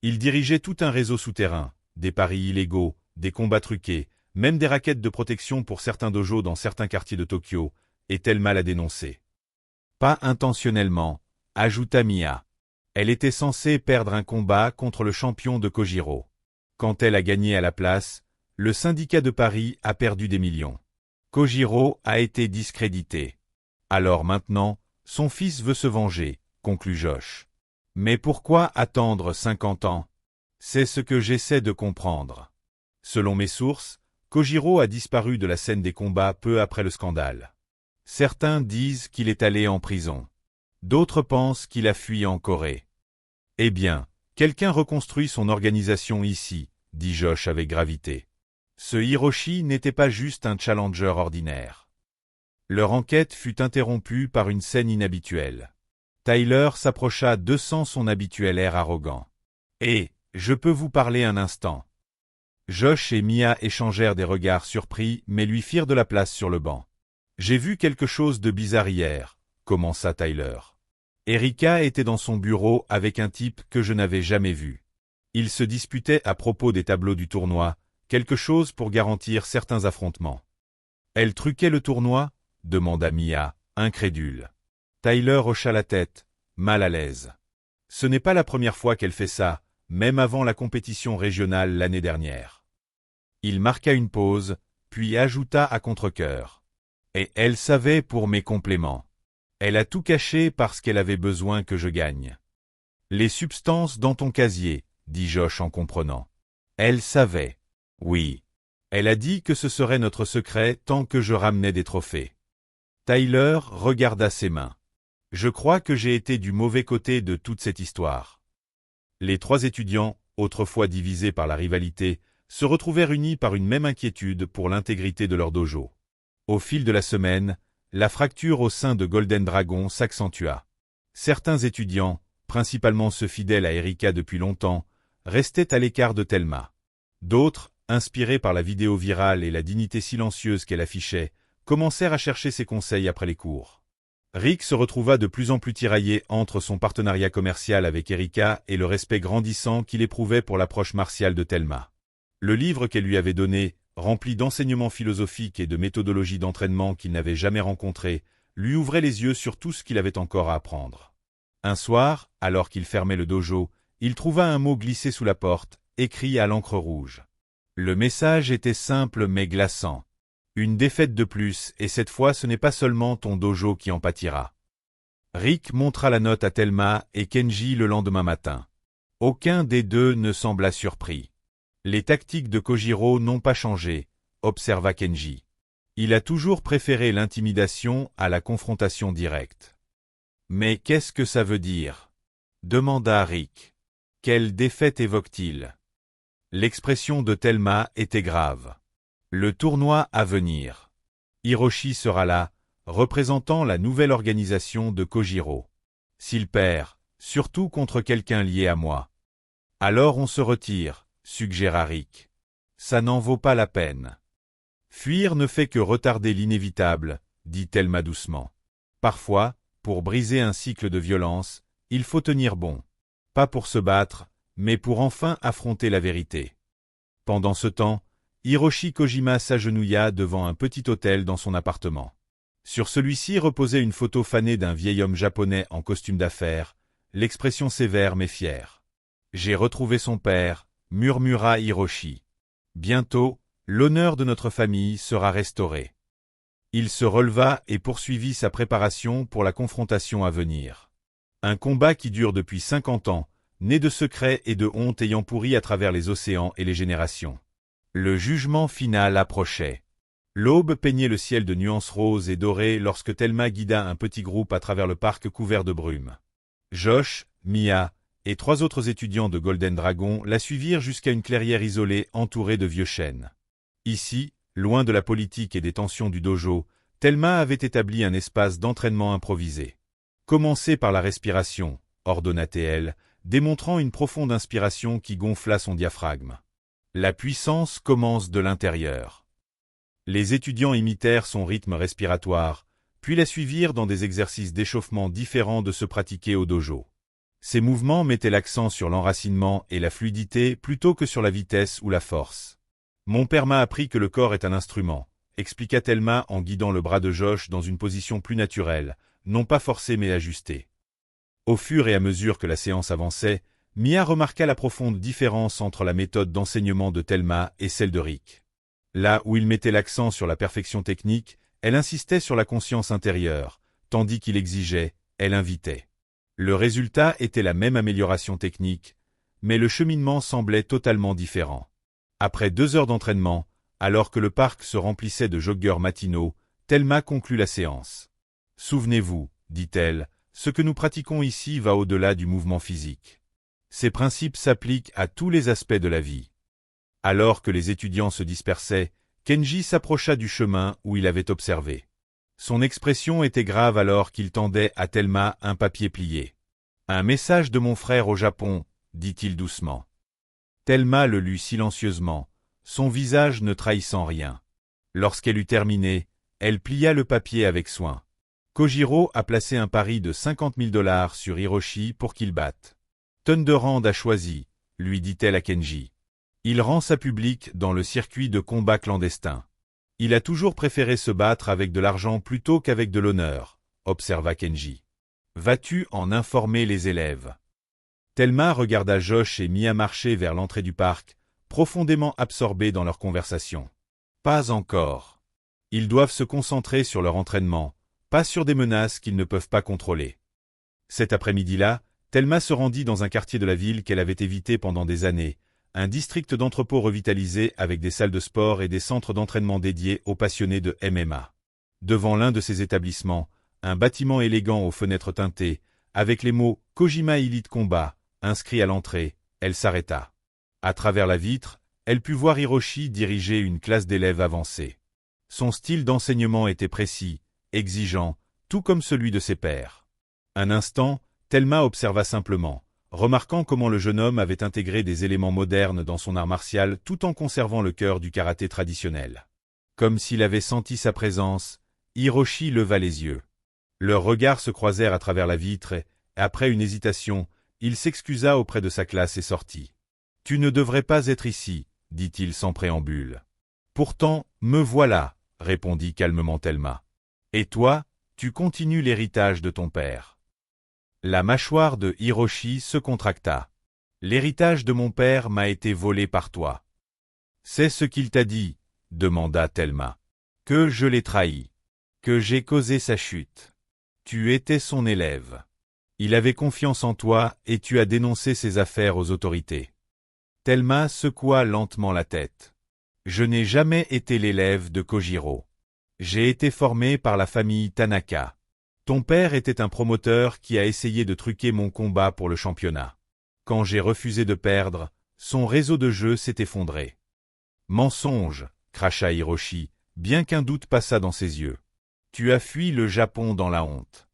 Il dirigeait tout un réseau souterrain, des paris illégaux, des combats truqués, même des raquettes de protection pour certains dojos dans certains quartiers de Tokyo, et Thelma l'a dénoncé. Pas intentionnellement, ajouta Mia. Elle était censée perdre un combat contre le champion de Kojiro. Quand elle a gagné à la place, le syndicat de Paris a perdu des millions. Kojiro a été discrédité. Alors maintenant, son fils veut se venger, conclut Josh. Mais pourquoi attendre 50 ans? C'est ce que j'essaie de comprendre. Selon mes sources, Kojiro a disparu de la scène des combats peu après le scandale. Certains disent qu'il est allé en prison. D'autres pensent qu'il a fui en Corée. Eh bien, quelqu'un reconstruit son organisation ici, dit Josh avec gravité. Ce Hiroshi n'était pas juste un challenger ordinaire. Leur enquête fut interrompue par une scène inhabituelle. Tyler s'approcha de sans son habituel air arrogant. « Eh, je peux vous parler un instant ?» Josh et Mia échangèrent des regards surpris mais lui firent de la place sur le banc. « J'ai vu quelque chose de bizarre hier » commença Tyler. Erika était dans son bureau avec un type que je n'avais jamais vu. Ils se disputaient à propos des tableaux du tournoi, quelque chose pour garantir certains affrontements. « Elle truquait le tournoi ?» demanda Mia, incrédule. Tyler hocha la tête, mal à l'aise. « Ce n'est pas la première fois qu'elle fait ça, même avant la compétition régionale l'année dernière. Il marqua une pause, puis ajouta à contre-cœur. Et elle savait pour mes compléments. Elle a tout caché parce qu'elle avait besoin que je gagne. Les substances dans ton casier, dit Josh en comprenant. Elle savait. Oui. Elle a dit que ce serait notre secret tant que je ramenais des trophées. Tyler regarda ses mains. Je crois que j'ai été du mauvais côté de toute cette histoire. Les trois étudiants, autrefois divisés par la rivalité, se retrouvèrent unis par une même inquiétude pour l'intégrité de leur dojo. Au fil de la semaine, la fracture au sein de Golden Dragon s'accentua. Certains étudiants, principalement ceux fidèles à Erika depuis longtemps, restaient à l'écart de Thelma. D'autres, inspirés par la vidéo virale et la dignité silencieuse qu'elle affichait, commencèrent à chercher ses conseils après les cours. Rick se retrouva de plus en plus tiraillé entre son partenariat commercial avec Erika et le respect grandissant qu'il éprouvait pour l'approche martiale de Thelma. Le livre qu'elle lui avait donné, rempli d'enseignements philosophiques et de méthodologies d'entraînement qu'il n'avait jamais rencontrées, lui ouvrait les yeux sur tout ce qu'il avait encore à apprendre. Un soir, alors qu'il fermait le dojo, il trouva un mot glissé sous la porte, écrit à l'encre rouge. Le message était simple mais glaçant. Une défaite de plus, et cette fois ce n'est pas seulement ton dojo qui en pâtira. Rick montra la note à Thelma et Kenji le lendemain matin. Aucun des deux ne sembla surpris. Les tactiques de Kojiro n'ont pas changé, observa Kenji. Il a toujours préféré l'intimidation à la confrontation directe. Mais qu'est-ce que ça veut dire? Demanda Rick. Quelle défaite évoque-t-il? L'expression de Thelma était grave. Le tournoi à venir. Hiroshi sera là, représentant la nouvelle organisation de Kojiro. S'il perd, surtout contre quelqu'un lié à moi. Alors on se retire, suggéra Rick. Ça n'en vaut pas la peine. Fuir ne fait que retarder l'inévitable, dit Thelma doucement. Parfois, pour briser un cycle de violence, il faut tenir bon. Pas pour se battre, mais pour enfin affronter la vérité. Pendant ce temps, Hiroshi Kojima s'agenouilla devant un petit autel dans son appartement. Sur celui-ci reposait une photo fanée d'un vieil homme japonais en costume d'affaires, l'expression sévère mais fière. « J'ai retrouvé son père », murmura Hiroshi. « Bientôt, l'honneur de notre famille sera restauré. » Il se releva et poursuivit sa préparation pour la confrontation à venir. Un combat qui dure depuis 50 ans, né de secrets et de honte ayant pourri à travers les océans et les générations. Le jugement final approchait. L'aube peignait le ciel de nuances roses et dorées lorsque Thelma guida un petit groupe à travers le parc couvert de brume. Josh, Mia et 3 autres étudiants de Golden Dragon la suivirent jusqu'à une clairière isolée entourée de vieux chênes. Ici, loin de la politique et des tensions du dojo, Thelma avait établi un espace d'entraînement improvisé. Commencez par la respiration, ordonna-t-elle, démontrant une profonde inspiration qui gonfla son diaphragme. La puissance commence de l'intérieur. Les étudiants imitèrent son rythme respiratoire, puis la suivirent dans des exercices d'échauffement différents de ceux pratiqués au dojo. Ces mouvements mettaient l'accent sur l'enracinement et la fluidité plutôt que sur la vitesse ou la force. Mon père m'a appris que le corps est un instrument, expliqua Thelma en guidant le bras de Josh dans une position plus naturelle, non pas forcée mais ajustée. Au fur et à mesure que la séance avançait, Mia remarqua la profonde différence entre la méthode d'enseignement de Thelma et celle de Rick. Là où il mettait l'accent sur la perfection technique, elle insistait sur la conscience intérieure, tandis qu'il exigeait, elle invitait. Le résultat était la même amélioration technique, mais le cheminement semblait totalement différent. Après 2 heures d'entraînement, alors que le parc se remplissait de joggeurs matinaux, Thelma conclut la séance. « Souvenez-vous, dit-elle, ce que nous pratiquons ici va au-delà du mouvement physique. Ces principes s'appliquent à tous les aspects de la vie. » Alors que les étudiants se dispersaient, Kenji s'approcha du chemin où il avait observé. Son expression était grave alors qu'il tendait à Thelma un papier plié. « Un message de mon frère au Japon, » dit-il doucement. Thelma le lut silencieusement, son visage ne trahissant rien. Lorsqu'elle eut terminé, elle plia le papier avec soin. Kojiro a placé un pari de $50 000 sur Hiroshi pour qu'il batte. Thunderhand a choisi, lui dit-elle à Kenji. Il rend ça public dans le circuit de combat clandestin. Il a toujours préféré se battre avec de l'argent plutôt qu'avec de l'honneur, observa Kenji. Vas-tu en informer les élèves? Thelma regarda Josh et Mia marcher vers l'entrée du parc, profondément absorbés dans leur conversation. Pas encore. Ils doivent se concentrer sur leur entraînement, pas sur des menaces qu'ils ne peuvent pas contrôler. Cet après-midi-là, Thelma se rendit dans un quartier de la ville qu'elle avait évité pendant des années, un district d'entrepôt revitalisé avec des salles de sport et des centres d'entraînement dédiés aux passionnés de MMA. Devant l'un de ces établissements, un bâtiment élégant aux fenêtres teintées, avec les mots « Kojima Elite Combat » inscrits à l'entrée, elle s'arrêta. À travers la vitre, elle put voir Hiroshi diriger une classe d'élèves avancés. Son style d'enseignement était précis, exigeant, tout comme celui de ses pairs. Un instant, Thelma observa simplement, remarquant comment le jeune homme avait intégré des éléments modernes dans son art martial tout en conservant le cœur du karaté traditionnel. Comme s'il avait senti sa présence, Hiroshi leva les yeux. Leurs regards se croisèrent à travers la vitre et, après une hésitation, il s'excusa auprès de sa classe et sortit. « Tu ne devrais pas être ici, » dit-il sans préambule. « Pourtant, me voilà, » répondit calmement Thelma. « Et toi, tu continues l'héritage de ton père. » La mâchoire de Hiroshi se contracta. « L'héritage de mon père m'a été volé par toi. »« C'est ce qu'il t'a dit, » demanda Thelma. « Que je l'ai trahi. Que j'ai causé sa chute. Tu étais son élève. Il avait confiance en toi et tu as dénoncé ses affaires aux autorités. » Thelma secoua lentement la tête. « Je n'ai jamais été l'élève de Kojiro. J'ai été formé par la famille Tanaka. Ton père était un promoteur qui a essayé de truquer mon combat pour le championnat. Quand j'ai refusé de perdre, son réseau de jeu s'est effondré. »« Mensonge !» cracha Hiroshi, bien qu'un doute passa dans ses yeux. « Tu as fui le Japon dans la honte. »«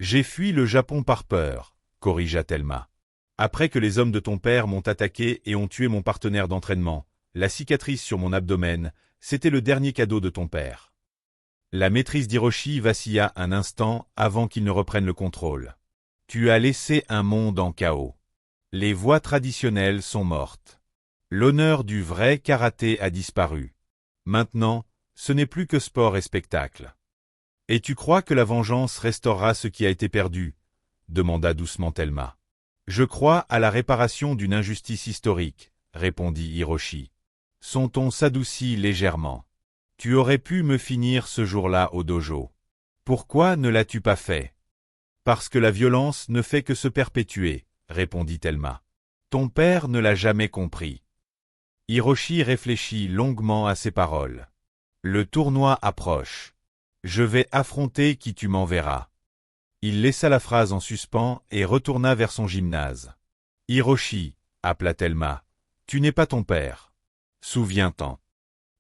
J'ai fui le Japon par peur, » corrigea Thelma. « Après que les hommes de ton père m'ont attaqué et ont tué mon partenaire d'entraînement, la cicatrice sur mon abdomen, c'était le dernier cadeau de ton père. » La maîtrise d'Hiroshi vacilla un instant avant qu'il ne reprenne le contrôle. « Tu as laissé un monde en chaos. Les voies traditionnelles sont mortes. L'honneur du vrai karaté a disparu. Maintenant, ce n'est plus que sport et spectacle. Et tu crois que la vengeance restaurera ce qui a été perdu ?» demanda doucement Thelma. « Je crois à la réparation d'une injustice historique, » répondit Hiroshi. Son ton s'adoucit légèrement. « Tu aurais pu me finir ce jour-là au dojo. Pourquoi ne l'as-tu pas fait ? » « Parce que la violence ne fait que se perpétuer, » répondit Thelma. « Ton père ne l'a jamais compris. » Hiroshi réfléchit longuement à ces paroles. « Le tournoi approche. Je vais affronter qui tu m'enverras. » Il laissa la phrase en suspens et retourna vers son gymnase. « Hiroshi, » appela Thelma, « tu n'es pas ton père. Souviens-t'en. »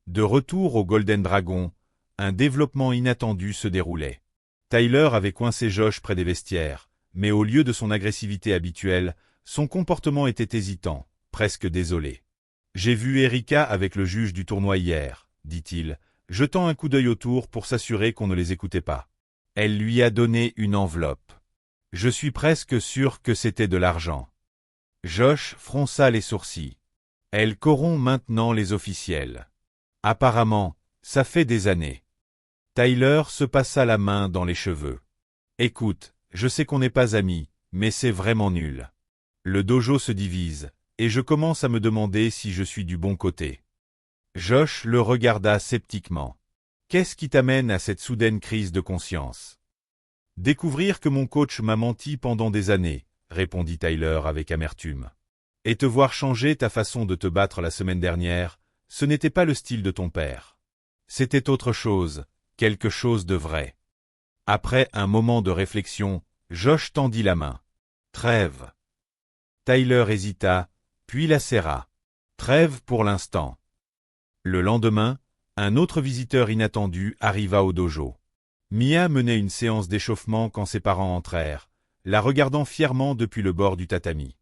De retour au Golden Dragon, un développement inattendu se déroulait. Tyler avait coincé Josh près des vestiaires, mais au lieu de son agressivité habituelle, son comportement était hésitant, presque désolé. « J'ai vu Erika avec le juge du tournoi hier, » dit-il, jetant un coup d'œil autour pour s'assurer qu'on ne les écoutait pas. Elle lui a donné une enveloppe. Je suis presque sûr que c'était de l'argent. Josh fronça les sourcils. Elle corrompt maintenant les officiels. Apparemment, ça fait des années. Tyler se passa la main dans les cheveux. Écoute, je sais qu'on n'est pas amis, mais c'est vraiment nul. Le dojo se divise, et je commence à me demander si je suis du bon côté. Josh le regarda sceptiquement. Qu'est-ce qui t'amène à cette soudaine crise de conscience? Découvrir que mon coach m'a menti pendant des années, répondit Tyler avec amertume. Et te voir changer ta façon de te battre la semaine dernière, ce n'était pas le style de ton père. C'était autre chose, quelque chose de vrai. Après un moment de réflexion, Josh tendit la main. Trêve. Tyler hésita, puis la serra. Trêve pour l'instant. Le lendemain, un autre visiteur inattendu arriva au dojo. Mia menait une séance d'échauffement quand ses parents entrèrent, la regardant fièrement depuis le bord du tatami.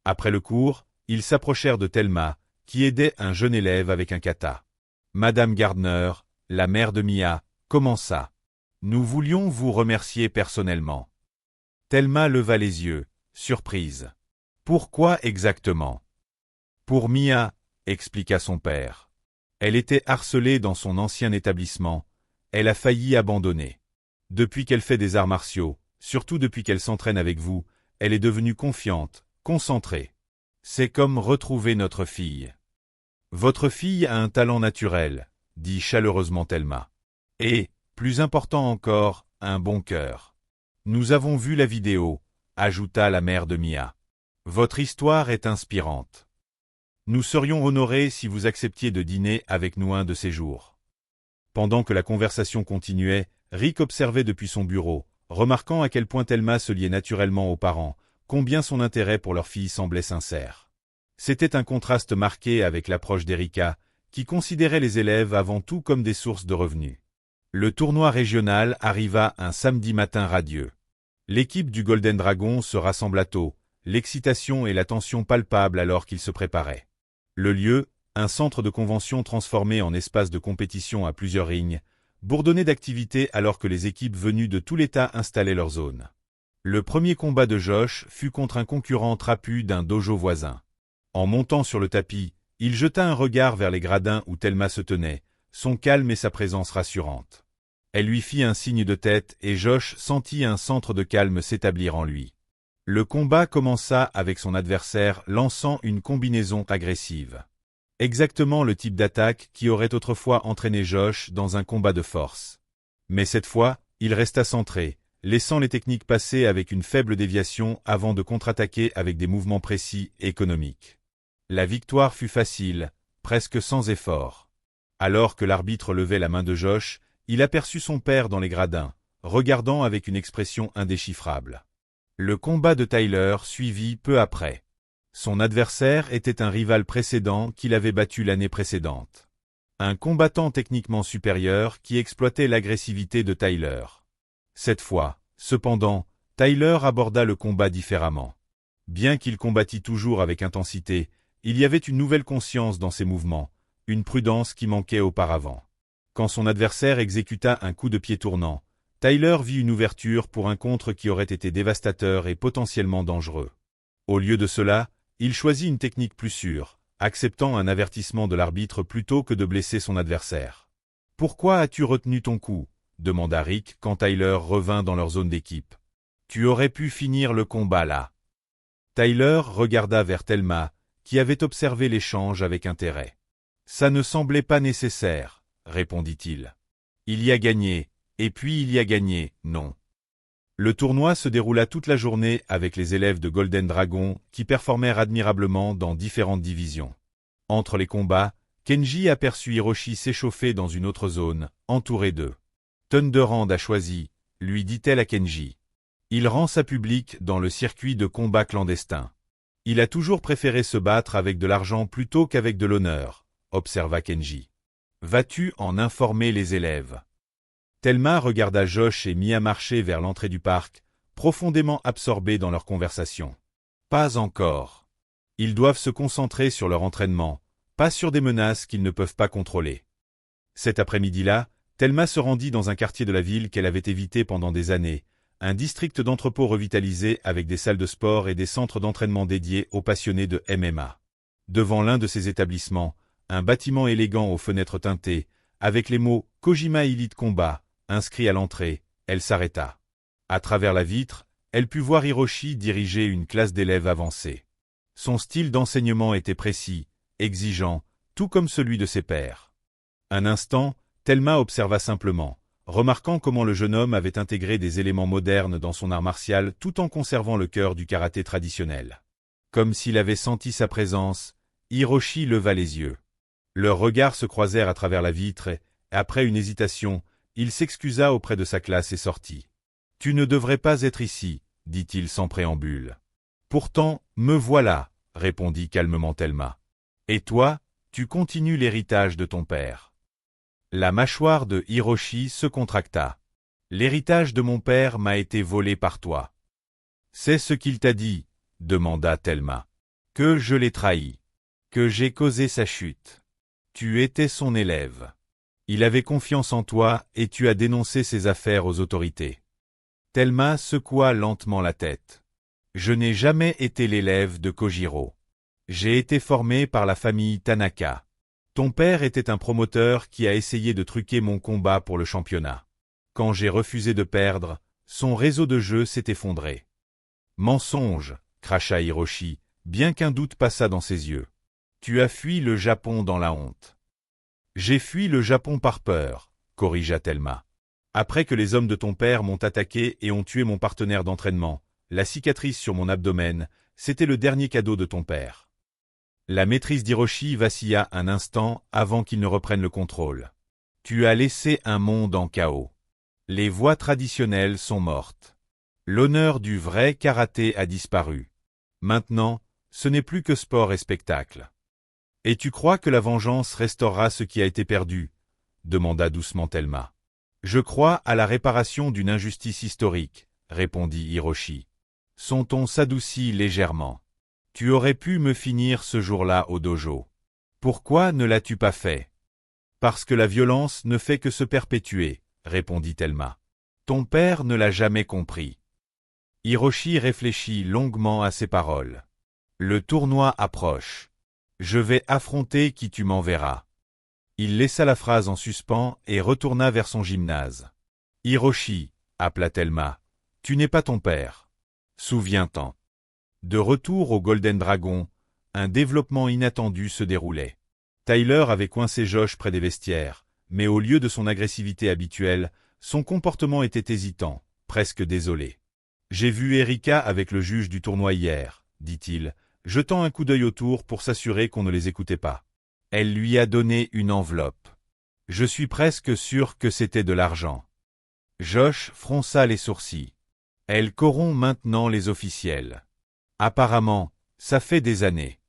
Après le cours, ils s'approchèrent de Thelma, qui aidait un jeune élève avec un kata. Madame Gardner, la mère de Mia, commença. « Nous voulions vous remercier personnellement. » Thelma leva les yeux, surprise. « Pourquoi exactement ?»« Pour Mia, » expliqua son père. « Elle était harcelée dans son ancien établissement. Elle a failli abandonner. Depuis qu'elle fait des arts martiaux, surtout depuis qu'elle s'entraîne avec vous, elle est devenue confiante, concentré. C'est comme retrouver notre fille. Votre fille a un talent naturel, dit chaleureusement Thelma. Et, plus important encore, un bon cœur. Nous avons vu la vidéo, ajouta la mère de Mia. Votre histoire est inspirante. Nous serions honorés si vous acceptiez de dîner avec nous un de ces jours. Pendant que la conversation continuait, Rick observait depuis son bureau, remarquant à quel point Thelma se liait naturellement aux parents, combien son intérêt pour leur fille semblait sincère. C'était un contraste marqué avec l'approche d'Erika, qui considérait les élèves avant tout comme des sources de revenus. Le tournoi régional arriva un samedi matin radieux. L'équipe du Golden Dragon se rassembla tôt, l'excitation et la tension palpables alors qu'ils se préparaient. Le lieu, un centre de convention transformé en espace de compétition à plusieurs rings, bourdonnait d'activités alors que les équipes venues de tout l'État installaient leur zone. Le premier combat de Josh fut contre un concurrent trapu d'un dojo voisin. En montant sur le tapis, il jeta un regard vers les gradins où Thelma se tenait, son calme et sa présence rassurante. Elle lui fit un signe de tête et Josh sentit un centre de calme s'établir en lui. Le combat commença avec son adversaire lançant une combinaison agressive. Exactement le type d'attaque qui aurait autrefois entraîné Josh dans un combat de force. Mais cette fois, il resta centré, laissant les techniques passer avec une faible déviation avant de contre-attaquer avec des mouvements précis et économiques. La victoire fut facile, presque sans effort. Alors que l'arbitre levait la main de Josh, il aperçut son père dans les gradins, regardant avec une expression indéchiffrable. Le combat de Tyler suivit peu après. Son adversaire était un rival précédent qu'il avait battu l'année précédente. Un combattant techniquement supérieur qui exploitait l'agressivité de Tyler. Cette fois, cependant, Tyler aborda le combat différemment. Bien qu'il combattît toujours avec intensité, il y avait une nouvelle conscience dans ses mouvements, une prudence qui manquait auparavant. Quand son adversaire exécuta un coup de pied tournant, Tyler vit une ouverture pour un contre qui aurait été dévastateur et potentiellement dangereux. Au lieu de cela, il choisit une technique plus sûre, acceptant un avertissement de l'arbitre plutôt que de blesser son adversaire. « Pourquoi as-tu retenu ton coup ?» demanda Rick quand Tyler revint dans leur zone d'équipe. « Tu aurais pu finir le combat là. » Tyler regarda vers Thelma, qui avait observé l'échange avec intérêt. « Ça ne semblait pas nécessaire, » répondit-il. « Il y a gagné, et puis il y a gagné, non. » Le tournoi se déroula toute la journée avec les élèves de Golden Dragon qui performèrent admirablement dans différentes divisions. Entre les combats, Kenji aperçut Hiroshi s'échauffer dans une autre zone, entouré d'eux. « Thunderhand a choisi, » lui dit-elle à Kenji. « Il rend sa public dans le circuit de combat clandestin. Il a toujours préféré se battre avec de l'argent plutôt qu'avec de l'honneur, » observa Kenji. « Vas-tu en informer les élèves ?» Thelma regarda Josh et Mia marcher vers l'entrée du parc, profondément absorbés dans leur conversation. « Pas encore. Ils doivent se concentrer sur leur entraînement, pas sur des menaces qu'ils ne peuvent pas contrôler. » Cet après-midi-là, Thelma se rendit dans un quartier de la ville qu'elle avait évité pendant des années, un district d'entrepôts revitalisé avec des salles de sport et des centres d'entraînement dédiés aux passionnés de MMA. Devant l'un de ces établissements, un bâtiment élégant aux fenêtres teintées, avec les mots « Kojima Elite Combat » inscrits à l'entrée, elle s'arrêta. À travers la vitre, elle put voir Hiroshi diriger une classe d'élèves avancés. Son style d'enseignement était précis, exigeant, tout comme celui de ses pairs. Un instant, Thelma observa simplement, remarquant comment le jeune homme avait intégré des éléments modernes dans son art martial tout en conservant le cœur du karaté traditionnel. Comme s'il avait senti sa présence, Hiroshi leva les yeux. Leurs regards se croisèrent à travers la vitre et, après une hésitation, il s'excusa auprès de sa classe et sortit. « Tu ne devrais pas être ici, » dit-il sans préambule. « Pourtant, me voilà, » répondit calmement Thelma. « Et toi, tu continues l'héritage de ton père. » La mâchoire de Hiroshi se contracta. « L'héritage de mon père m'a été volé par toi. »« C'est ce qu'il t'a dit, » demanda Thelma. « Que je l'ai trahi. Que j'ai causé sa chute. Tu étais son élève. Il avait confiance en toi et tu as dénoncé ses affaires aux autorités. » Thelma secoua lentement la tête. « Je n'ai jamais été l'élève de Kojiro. J'ai été formé par la famille Tanaka. Ton père était un promoteur qui a essayé de truquer mon combat pour le championnat. Quand j'ai refusé de perdre, son réseau de jeu s'est effondré. »« Mensonge » cracha Hiroshi, bien qu'un doute passa dans ses yeux. Tu as fui le Japon dans la honte. J'ai fui le Japon par peur, corrigea Thelma. Après que les hommes de ton père m'ont attaqué et ont tué mon partenaire d'entraînement, la cicatrice sur mon abdomen, c'était le dernier cadeau de ton père. La maîtrise d'Hiroshi vacilla un instant avant qu'il ne reprenne le contrôle. Tu as laissé un monde en chaos. Les voies traditionnelles sont mortes. L'honneur du vrai karaté a disparu. Maintenant, ce n'est plus que sport et spectacle. Et tu crois que la vengeance restaurera ce qui a été perdu? Demanda doucement Thelma. Je crois à la réparation d'une injustice historique, répondit Hiroshi. Son ton s'adoucit légèrement. Tu aurais pu me finir ce jour-là au dojo. Pourquoi ne l'as-tu pas fait? Parce que la violence ne fait que se perpétuer, répondit Thelma. Ton père ne l'a jamais compris. Hiroshi réfléchit longuement à ces paroles. Le tournoi approche. Je vais affronter qui tu m'enverras. Il laissa la phrase en suspens et retourna vers son gymnase. Hiroshi, appela Thelma, tu n'es pas ton père. Souviens-t'en. De retour au Golden Dragon, un développement inattendu se déroulait. Tyler avait coincé Josh près des vestiaires, mais au lieu de son agressivité habituelle, son comportement était hésitant, presque désolé. J'ai vu Erika avec le juge du tournoi hier, dit-il, jetant un coup d'œil autour pour s'assurer qu'on ne les écoutait pas. Elle lui a donné une enveloppe. Je suis presque sûr que c'était de l'argent. Josh fronça les sourcils. Elle corrompt maintenant les officiels. Apparemment, ça fait des années.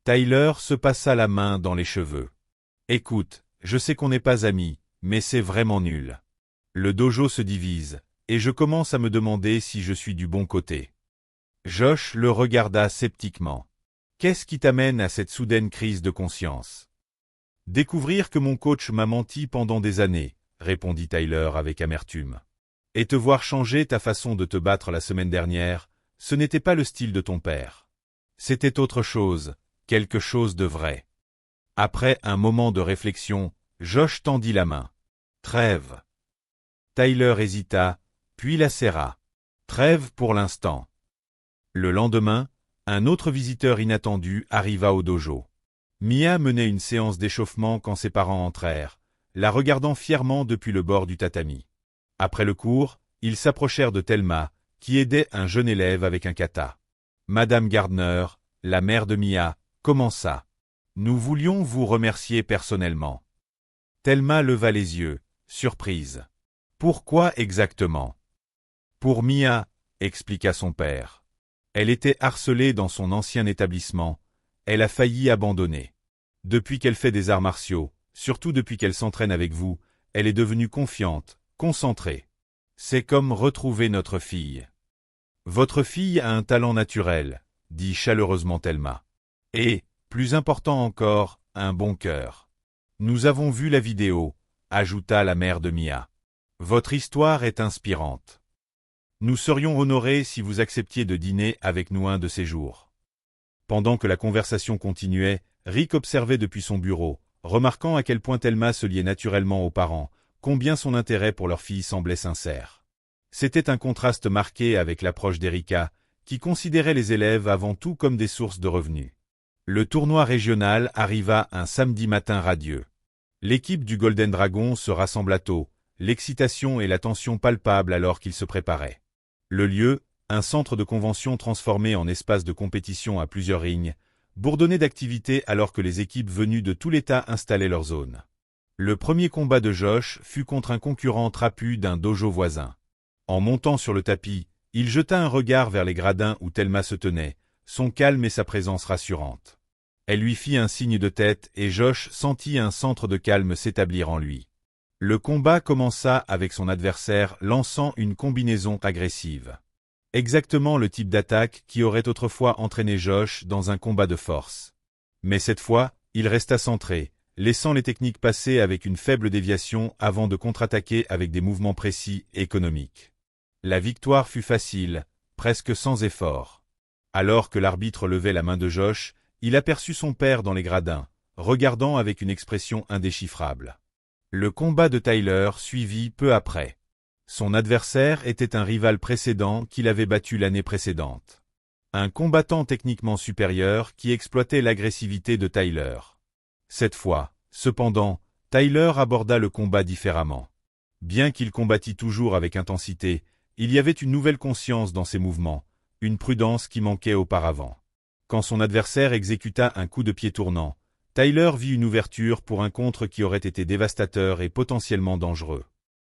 Tyler se passa la main dans les cheveux. Écoute, je sais qu'on n'est pas amis, mais c'est vraiment nul. Le dojo se divise, et je commence à me demander si je suis du bon côté. Josh le regarda sceptiquement. Qu'est-ce qui t'amène à cette soudaine crise de conscience? Découvrir que mon coach m'a menti pendant des années, répondit Tyler avec amertume. Et te voir changer ta façon de te battre la semaine dernière, ce n'était pas le style de ton père. C'était autre chose, quelque chose de vrai. Après un moment de réflexion, Josh tendit la main. Trêve. Tyler hésita, puis la serra. Trêve pour l'instant. Le lendemain, un autre visiteur inattendu arriva au dojo. Mia menait une séance d'échauffement quand ses parents entrèrent, la regardant fièrement depuis le bord du tatami. Après le cours, ils s'approchèrent de Thelma, qui aidait un jeune élève avec un kata. Madame Gardner, la mère de Mia, commença. Nous voulions vous remercier personnellement. Thelma leva les yeux, surprise. Pourquoi exactement? Pour Mia, expliqua son père. Elle était harcelée dans son ancien établissement, elle a failli abandonner. Depuis qu'elle fait des arts martiaux, surtout depuis qu'elle s'entraîne avec vous, elle est devenue confiante, concentrée. C'est comme retrouver notre fille. Votre fille a un talent naturel, dit chaleureusement Thelma. Et, plus important encore, un bon cœur. Nous avons vu la vidéo, ajouta la mère de Mia. Votre histoire est inspirante. Nous serions honorés si vous acceptiez de dîner avec nous un de ces jours. Pendant que la conversation continuait, Rick observait depuis son bureau, remarquant à quel point Thelma se liait naturellement aux parents, combien son intérêt pour leur fille semblait sincère. C'était un contraste marqué avec l'approche d'Erika, qui considérait les élèves avant tout comme des sources de revenus. Le tournoi régional arriva un samedi matin radieux. L'équipe du Golden Dragon se rassembla tôt, l'excitation et la tension palpables alors qu'ils se préparaient. Le lieu, un centre de convention transformé en espace de compétition à plusieurs rings, bourdonnait d'activités alors que les équipes venues de tout l'État installaient leur zone. Le premier combat de Josh fut contre un concurrent trapu d'un dojo voisin. En montant sur le tapis, il jeta un regard vers les gradins où Thelma se tenait, son calme et sa présence rassurante. Elle lui fit un signe de tête et Josh sentit un centre de calme s'établir en lui. Le combat commença avec son adversaire lançant une combinaison agressive. Exactement le type d'attaque qui aurait autrefois entraîné Josh dans un combat de force. Mais cette fois, il resta centré, laissant les techniques passer avec une faible déviation avant de contre-attaquer avec des mouvements précis et économiques. La victoire fut facile, presque sans effort. Alors que l'arbitre levait la main de Josh, il aperçut son père dans les gradins, regardant avec une expression indéchiffrable. Le combat de Tyler suivit peu après. Son adversaire était un rival précédent qu'il avait battu l'année précédente. Un combattant techniquement supérieur qui exploitait l'agressivité de Tyler. Cette fois, cependant, Tyler aborda le combat différemment. Bien qu'il combattît toujours avec intensité, il y avait une nouvelle conscience dans ses mouvements, une prudence qui manquait auparavant. Quand son adversaire exécuta un coup de pied tournant, Tyler vit une ouverture pour un contre qui aurait été dévastateur et potentiellement dangereux.